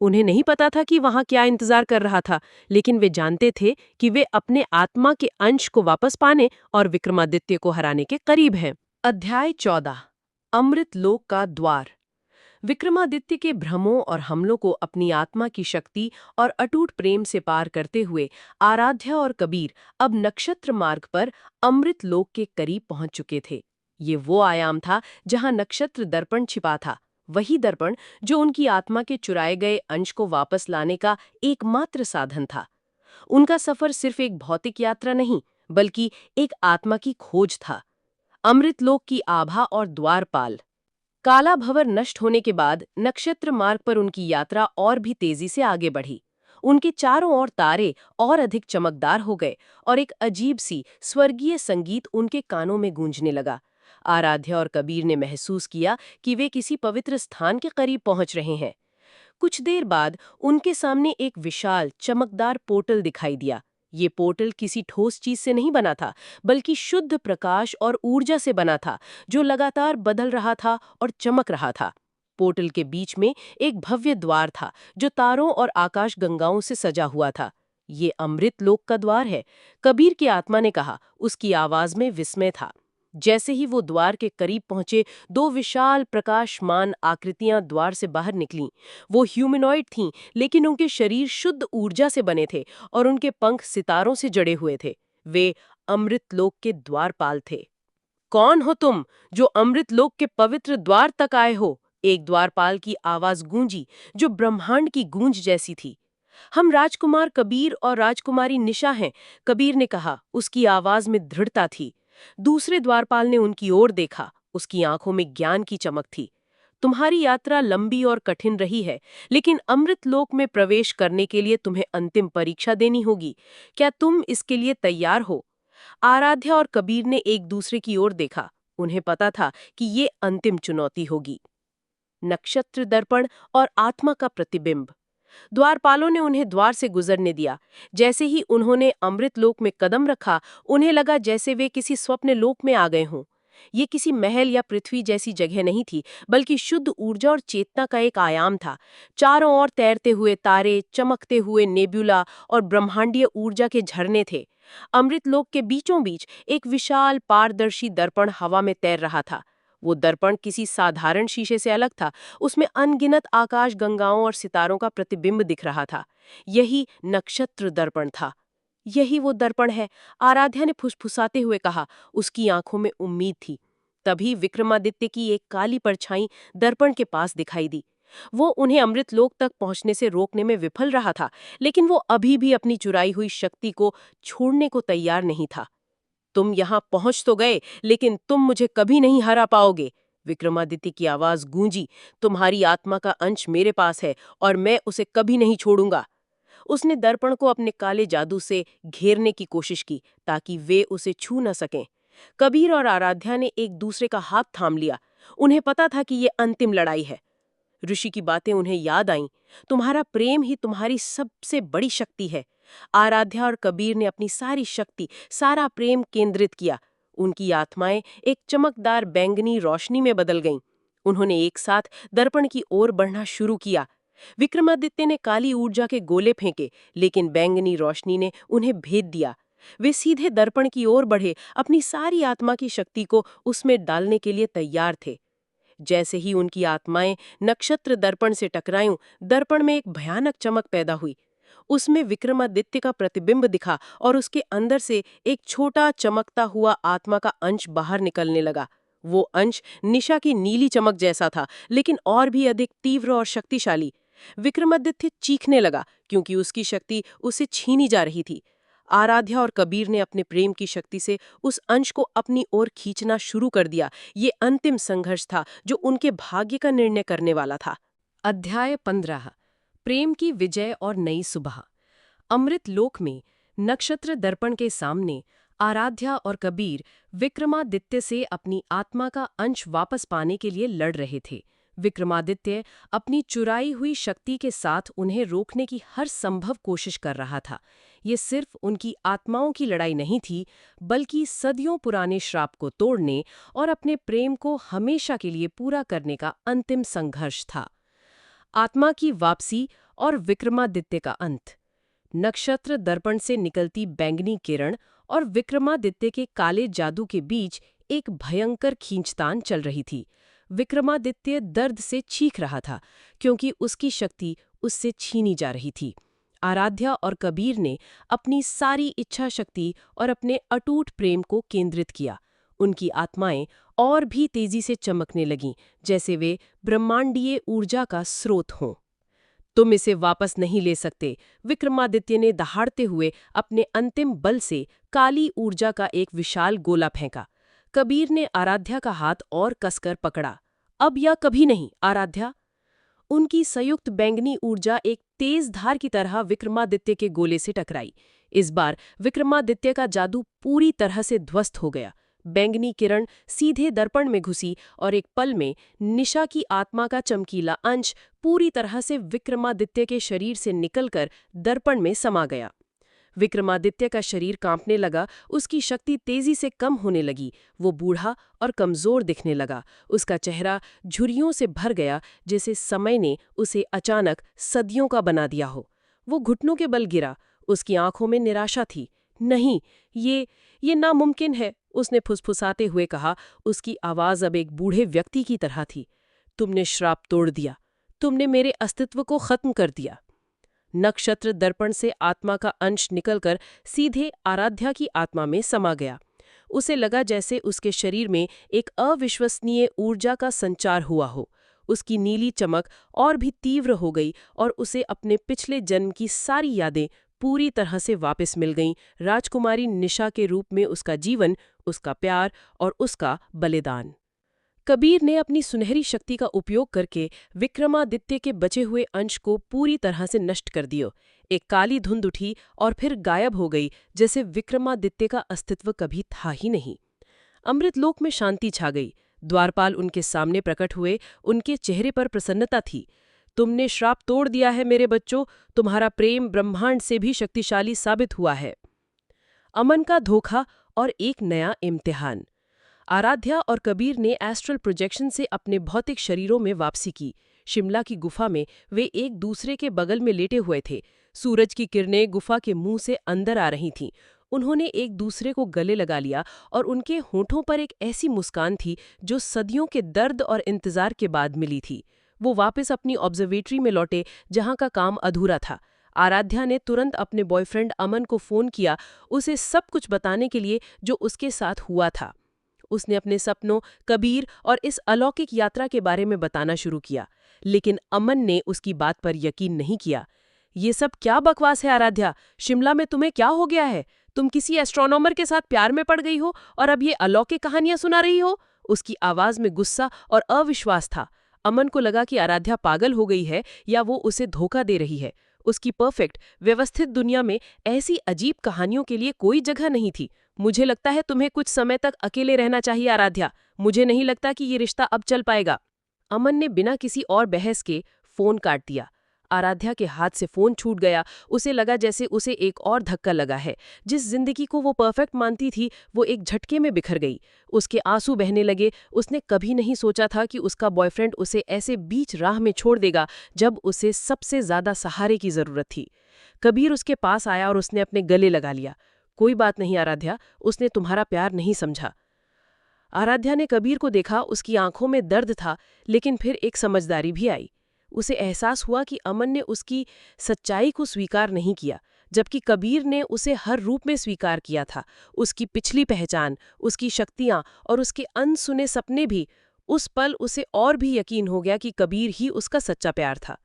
उन्हें नहीं पता था कि वहां क्या इंतजार कर रहा था, लेकिन वे जानते थे कि वे अपने आत्मा के अंश को वापस पाने और विक्रमादित्य को हराने के करीब हैं। अध्याय 14 अमृतलोक का द्वार। विक्रमादित्य के भ्रमों और हमलों को अपनी आत्मा की शक्ति और अटूट प्रेम से पार करते हुए आराध्या और कबीर अब नक्षत्र मार्ग पर अमृतलोक के करीब पहुंच चुके थे। ये वो आयाम था जहां नक्षत्र दर्पण छिपा था, वही दर्पण जो उनकी आत्मा के चुराए गए अंश को वापस लाने का एकमात्र साधन था। उनका सफर सिर्फ एक भौतिक यात्रा नहीं, बल्कि एक आत्मा की खोज था। अमृतलोक की आभा और द्वारपाल। काला भंवर नष्ट होने के बाद नक्षत्र मार्ग पर उनकी यात्रा और भी तेजी से आगे बढ़ी। उनके चारों ओर तारे और अधिक चमकदार हो गए और एक अजीब सी स्वर्गीय संगीत उनके कानों में गूंजने लगा। आराध्या और कबीर ने महसूस किया कि वे किसी पवित्र स्थान के करीब पहुंच रहे हैं। कुछ देर बाद उनके सामने एक विशाल चमकदार पोर्टल दिखाई दिया। ये पोर्टल किसी ठोस चीज से नहीं बना था, बल्कि शुद्ध प्रकाश और ऊर्जा से बना था, जो लगातार बदल रहा था और चमक रहा था। पोर्टल के बीच में एक भव्य द्वार था, जो तारों और आकाश गंगाओं से सजा हुआ था। ये अमृत लोक का द्वार है, कबीर की आत्मा ने कहा। उसकी आवाज में विस्मय था। जैसे ही वो द्वार के करीब पहुंचे, दो विशाल प्रकाशमान आकृतियां द्वार से बाहर निकलीं। वो ह्यूमनॉइड थीं, लेकिन उनके शरीर शुद्ध ऊर्जा से बने थे और उनके पंख सितारों से जड़े हुए थे। वे अमृतलोक के द्वारपाल थे। कौन हो तुम, जो अमृतलोक के पवित्र द्वार तक आए हो? एक द्वारपाल की आवाज गूंजी, जो ब्रह्मांड की गूंज जैसी थी। हम राजकुमार कबीर और राजकुमारी निशा हैं, कबीर ने कहा। उसकी आवाज में दृढ़ता थी। दूसरे द्वारपाल ने उनकी ओर देखा। उसकी आंखों में ज्ञान की चमक थी। तुम्हारी यात्रा लंबी और कठिन रही है, लेकिन अमृतलोक में प्रवेश करने के लिए तुम्हें अंतिम परीक्षा देनी होगी। क्या तुम इसके लिए तैयार हो? आराध्या और कबीर ने एक दूसरे की ओर देखा। उन्हें पता था कि ये अंतिम चुनौती होगी। नक्षत्र दर्पण और आत्मा का प्रतिबिंब। द्वारपालों ने उन्हें द्वार से गुजरने दिया। जैसे ही उन्होंने अमृतलोक में कदम रखा, उन्हें लगा जैसे वे किसी स्वप्न लोक में आ गए हों। ये किसी महल या पृथ्वी जैसी जगह नहीं थी, बल्कि शुद्ध ऊर्जा और चेतना का एक आयाम था। चारों ओर तैरते हुए तारे, चमकते हुए नेब्युला और ब्रह्मांडीय ऊर्जा के झरने थे। अमृतलोक के बीचों बीच एक विशाल पारदर्शी दर्पण हवा में तैर रहा था। वो दर्पण किसी साधारण शीशे से अलग था। उसमें अनगिनत आकाश गंगाओं और सितारों का प्रतिबिंब दिख रहा था। यही नक्षत्र दर्पण था। यही वो दर्पण है, आराध्या ने फुसफुसाते हुए कहा। उसकी आंखों में उम्मीद थी। तभी विक्रमादित्य की एक काली परछाई दर्पण के पास दिखाई दी। वो उन्हें अमृतलोक तक पहुंचने से रोकने में विफल रहा था, लेकिन वो अभी भी अपनी चुराई हुई शक्ति को छोड़ने को तैयार नहीं था। तुम यहाँ पहुंच तो गए, लेकिन तुम मुझे कभी नहीं हरा पाओगे, विक्रमादित्य की आवाज गूंजी। तुम्हारी आत्मा का अंश मेरे पास है और मैं उसे कभी नहीं छोड़ूंगा। उसने दर्पण को अपने काले जादू से घेरने की कोशिश की, ताकि वे उसे छू न सकें। कबीर और आराध्या ने एक दूसरे का हाथ थाम लिया। उन्हें पता था कि ये अंतिम लड़ाई है। ऋषि की बातें उन्हें याद आईं। तुम्हारा प्रेम ही तुम्हारी सबसे बड़ी शक्ति है। आराध्या और कबीर ने अपनी सारी शक्ति, सारा प्रेम केंद्रित किया। उनकी आत्माएं एक चमकदार बैंगनी रोशनी में बदल गईं। उन्होंने एक साथ दर्पण की ओर बढ़ना शुरू किया। विक्रमादित्य ने काली ऊर्जा के गोले फेंके, लेकिन बैंगनी रोशनी ने उन्हें भेद दिया। वे सीधे दर्पण की ओर बढ़े, अपनी सारी आत्मा की शक्ति को उसमें डालने के लिए तैयार थे। जैसे ही उनकी आत्माएं नक्षत्र दर्पण से टकराईं, दर्पण में एक भयानक चमक पैदा हुई। उसमें विक्रमादित्य का प्रतिबिंब दिखा और उसके अंदर से एक छोटा चमकता हुआ आत्मा का अंश बाहर निकलने लगा। वो अंश निशा की नीली चमक जैसा था, लेकिन और भी अधिक तीव्र और शक्तिशाली। विक्रमादित्य चीखने लगा, क्योंकि उसकी शक्ति उसे छीनी जा रही थी। आराध्या और कबीर ने अपने प्रेम की शक्ति से उस अंश को अपनी ओर खींचना शुरू कर दिया। ये अंतिम संघर्ष था, जो उनके भाग्य का निर्णय करने वाला था। अध्याय 15। प्रेम की विजय और नई सुबह। अमृत लोक में नक्षत्र दर्पण के सामने आराध्या और कबीर विक्रमादित्य से अपनी आत्मा का अंश वापस पाने के लिए लड़ रहे थे। विक्रमादित्य अपनी चुराई हुई शक्ति के साथ उन्हें रोकने की हर संभव कोशिश कर रहा था। ये सिर्फ उनकी आत्माओं की लड़ाई नहीं थी, बल्कि सदियों पुराने श्राप को तोड़ने और अपने प्रेम को हमेशा के लिए पूरा करने का अंतिम संघर्ष था। आत्मा की वापसी और विक्रमादित्य का अंत। नक्षत्र दर्पण से निकलती बैंगनी किरण और विक्रमादित्य के काले जादू के बीच एक भयंकर खींचतान चल रही थी। विक्रमादित्य दर्द से चीख रहा था, क्योंकि उसकी शक्ति उससे छीनी जा रही थी। आराध्या और कबीर ने अपनी सारी इच्छा शक्ति और अपने अटूट प्रेम को केंद्रित किया। उनकी आत्माएं और भी तेजी से चमकने लगीं, जैसे वे ब्रह्मांडीय ऊर्जा का स्रोत हों। तुम इसे वापस नहीं ले सकते, विक्रमादित्य ने दहाड़ते हुए अपने अंतिम बल से काली ऊर्जा का एक विशाल गोला फेंका। कबीर ने आराध्या का हाथ और कसकर पकड़ा। अब या कभी नहीं, आराध्या। उनकी संयुक्त बैंगनी ऊर्जा एक तेज धार की तरह विक्रमादित्य के गोले से टकराई। इस बार विक्रमादित्य का जादू पूरी तरह से ध्वस्त हो गया। बैंगनी किरण सीधे दर्पण में घुसी और एक पल में निशा की आत्मा का चमकीला अंश पूरी तरह से विक्रमादित्य के शरीर से निकलकर दर्पण में समा गया। विक्रमादित्य का शरीर कांपने लगा, उसकी शक्ति तेजी से कम होने लगी। वो बूढ़ा और कमजोर दिखने लगा। उसका चेहरा झुर्रियों से भर गया, जैसे समय ने उसे अचानक सदियों का बना दिया हो। वो घुटनों के बल गिरा। उसकी आंखों में निराशा थी। नहीं, ये नामुमकिन है, उसने फुसफुसाते हुए कहा। उसकी आवाज अब एक बूढ़े व्यक्ति की तरह थी। तुमने श्राप तोड़ दिया। तुमने मेरे अस्तित्व को खत्म कर दिया। नक्षत्र दर्पण से आत्मा का अंश निकलकर सीधे आराध्या की आत्मा में समा गया। उसे लगा जैसे उसके शरीर में एक अविश्वसनीय ऊर्जा का संचार हुआ हो। उसकी नीली चमक और भी तीव्र हो गई और उसे अपने पिछले जन्म की सारी यादें पूरी तरह से वापस मिल गईं। राजकुमारी निशा के रूप में उसका जीवन, उसका प्यार और उसका बलिदान। कबीर ने अपनी सुनहरी शक्ति का उपयोग करके विक्रमादित्य के बचे हुए अंश को पूरी तरह से नष्ट कर दिया। एक काली धुंध उठी और फिर गायब हो गई, जैसे विक्रमादित्य का अस्तित्व कभी था ही नहीं। अमृतलोक में शांति छा गई। द्वारपाल उनके सामने प्रकट हुए। उनके चेहरे पर प्रसन्नता थी। तुमने श्राप तोड़ दिया है मेरे बच्चों। तुम्हारा प्रेम ब्रह्मांड से भी शक्तिशाली साबित हुआ है। अमन का धोखा और एक नया इम्तिहान। आराध्या और कबीर ने एस्ट्रल प्रोजेक्शन से अपने भौतिक शरीरों में वापसी की। शिमला की गुफा में वे एक दूसरे के बगल में लेटे हुए थे। सूरज की किरणें गुफा के मुंह से अंदर आ रही थीं। उन्होंने एक दूसरे को गले लगा लिया और उनके होठों पर एक ऐसी मुस्कान थी जो सदियों के दर्द और इंतजार के बाद मिली थी। वो वापस अपनी ऑब्जर्वेटरी में लौटे, जहां का काम अधूरा था। आराध्या ने तुरंत अपने बॉयफ्रेंड अमन को फोन किया, उसे सब कुछ बताने के लिए जो उसके साथ हुआ था। उसने अपने सपनों, कबीर और इस अलौकिक यात्रा के बारे में बताना शुरू किया, लेकिन अमन ने उसकी बात पर यकीन नहीं किया। ये सब क्या बकवास है आराध्या? शिमला में तुम्हें क्या हो गया है? तुम किसी एस्ट्रोनॉमर के साथ प्यार में पड़ गई हो और अब ये अलौकिक कहानियां सुना रही हो? उसकी आवाज में गुस्सा और अविश्वास था। अमन को लगा कि आराध्या पागल हो गई है या वो उसे धोखा दे रही है। उसकी परफेक्ट, व्यवस्थित दुनिया में ऐसी अजीब कहानियों के लिए कोई जगह नहीं थी। मुझे लगता है तुम्हें कुछ समय तक अकेले रहना चाहिए आराध्या। मुझे नहीं लगता कि ये रिश्ता अब चल पाएगा। अमन ने बिना किसी और बहस के फोन काट दिया। आराध्या के हाथ से फोन छूट गया। उसे लगा जैसे उसे एक और धक्का लगा है। जिस जिंदगी को वो परफेक्ट मानती थी, वो एक झटके में बिखर गई। उसके आंसू बहने लगे। उसने कभी नहीं सोचा था कि उसका बॉयफ्रेंड उसे ऐसे बीच राह में छोड़ देगा, जब उसे सबसे ज्यादा सहारे की जरूरत थी। कबीर उसके पास आया और उसने अपने गले लगा लिया। कोई बात नहीं आराध्या, उसने तुम्हारा प्यार नहीं समझा। आराध्या ने कबीर को देखा। उसकी आंखों में दर्द था, लेकिन फिर एक समझदारी भी आई। उसे एहसास हुआ कि अमन ने उसकी सच्चाई को स्वीकार नहीं किया, जबकि कबीर ने उसे हर रूप में स्वीकार किया था। उसकी पिछली पहचान, उसकी शक्तियां और उसके अनसुने सपने भी। उस पल उसे और भी यकीन हो गया कि कबीर ही उसका सच्चा प्यार था।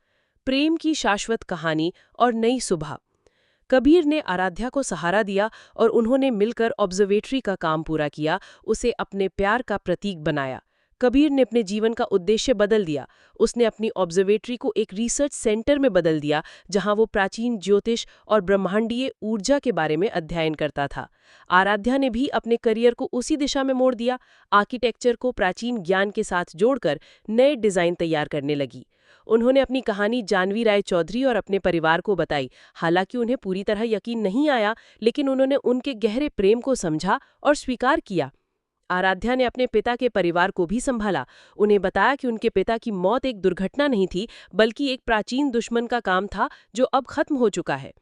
प्रेम की शाश्वत कहानी और नई सुबह। कबीर ने आराध्या को सहारा दिया और उन्होंने मिलकर ऑब्जर्वेटरी का काम पूरा किया, उसे अपने प्यार का प्रतीक बनाया। कबीर ने अपने जीवन का उद्देश्य बदल दिया। उसने अपनी ऑब्जर्वेटरी को एक रिसर्च सेंटर में बदल दिया, जहां वो प्राचीन ज्योतिष और ब्रह्मांडीय ऊर्जा के बारे में अध्ययन करता था। आराध्या ने भी अपने करियर को उसी दिशा में मोड़ दिया। आर्किटेक्चर को प्राचीन ज्ञान के साथ जोड़कर नए डिजाइन तैयार करने लगी। उन्होंने अपनी कहानी जानवी राय चौधरी और अपने परिवार को बताई। हालांकि उन्हें पूरी तरह यकीन नहीं आया, लेकिन उन्होंने उनके गहरे प्रेम को समझा और स्वीकार किया। आराध्या ने अपने पिता के परिवार को भी संभाला। उन्हें बताया कि उनके पिता की मौत एक दुर्घटना नहीं थी, बल्कि एक प्राचीन दुश्मन का काम था जो अब खत्म हो चुका है।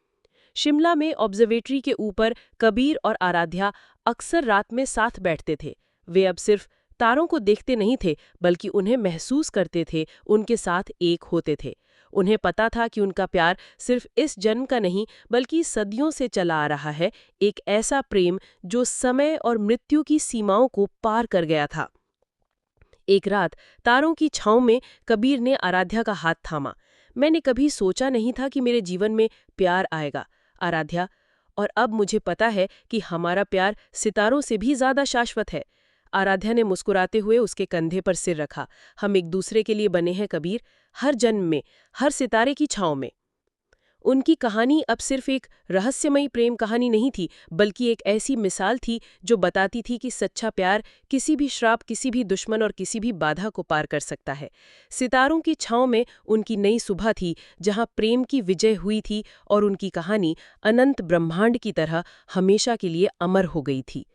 शिमला में ऑब्जर्वेटरी के ऊपर कबीर और आराध्या अक्सर रात में साथ बैठते थे। वे अब सिर्फ तारों को देखते नहीं थे, बल्कि उन्हें महसूस करते थे, उनके साथ एक होते थे। उन्हें पता था कि उनका प्यार सिर्फ इस जन्म का नहीं, बल्कि सदियों से चला आ रहा है, एक ऐसा प्रेम जो समय और मृत्यु की सीमाओं को पार कर गया था। एक रात तारों की छांव में कबीर ने आराध्या का हाथ थामा। मैंने कभी सोचा नहीं था कि मेरे जीवन में प्यार आएगा, आराध्या, और अब मुझे पता है कि हमारा प्यार सितारों से भी ज्यादा शाश्वत है। आराध्या ने मुस्कुराते हुए उसके कंधे पर सिर रखा। हम एक दूसरे के लिए बने हैं कबीर, हर जन्म में, हर सितारे की छांव में। उनकी कहानी अब सिर्फ एक रहस्यमयी प्रेम कहानी नहीं थी, बल्कि एक ऐसी मिसाल थी जो बताती थी कि सच्चा प्यार किसी भी श्राप, किसी भी दुश्मन और किसी भी बाधा को पार कर सकता है। सितारों की छांव में उनकी नई सुबह थी, जहां प्रेम की विजय हुई थी और उनकी कहानी अनंत ब्रह्मांड की तरह हमेशा के लिए अमर हो गई थी।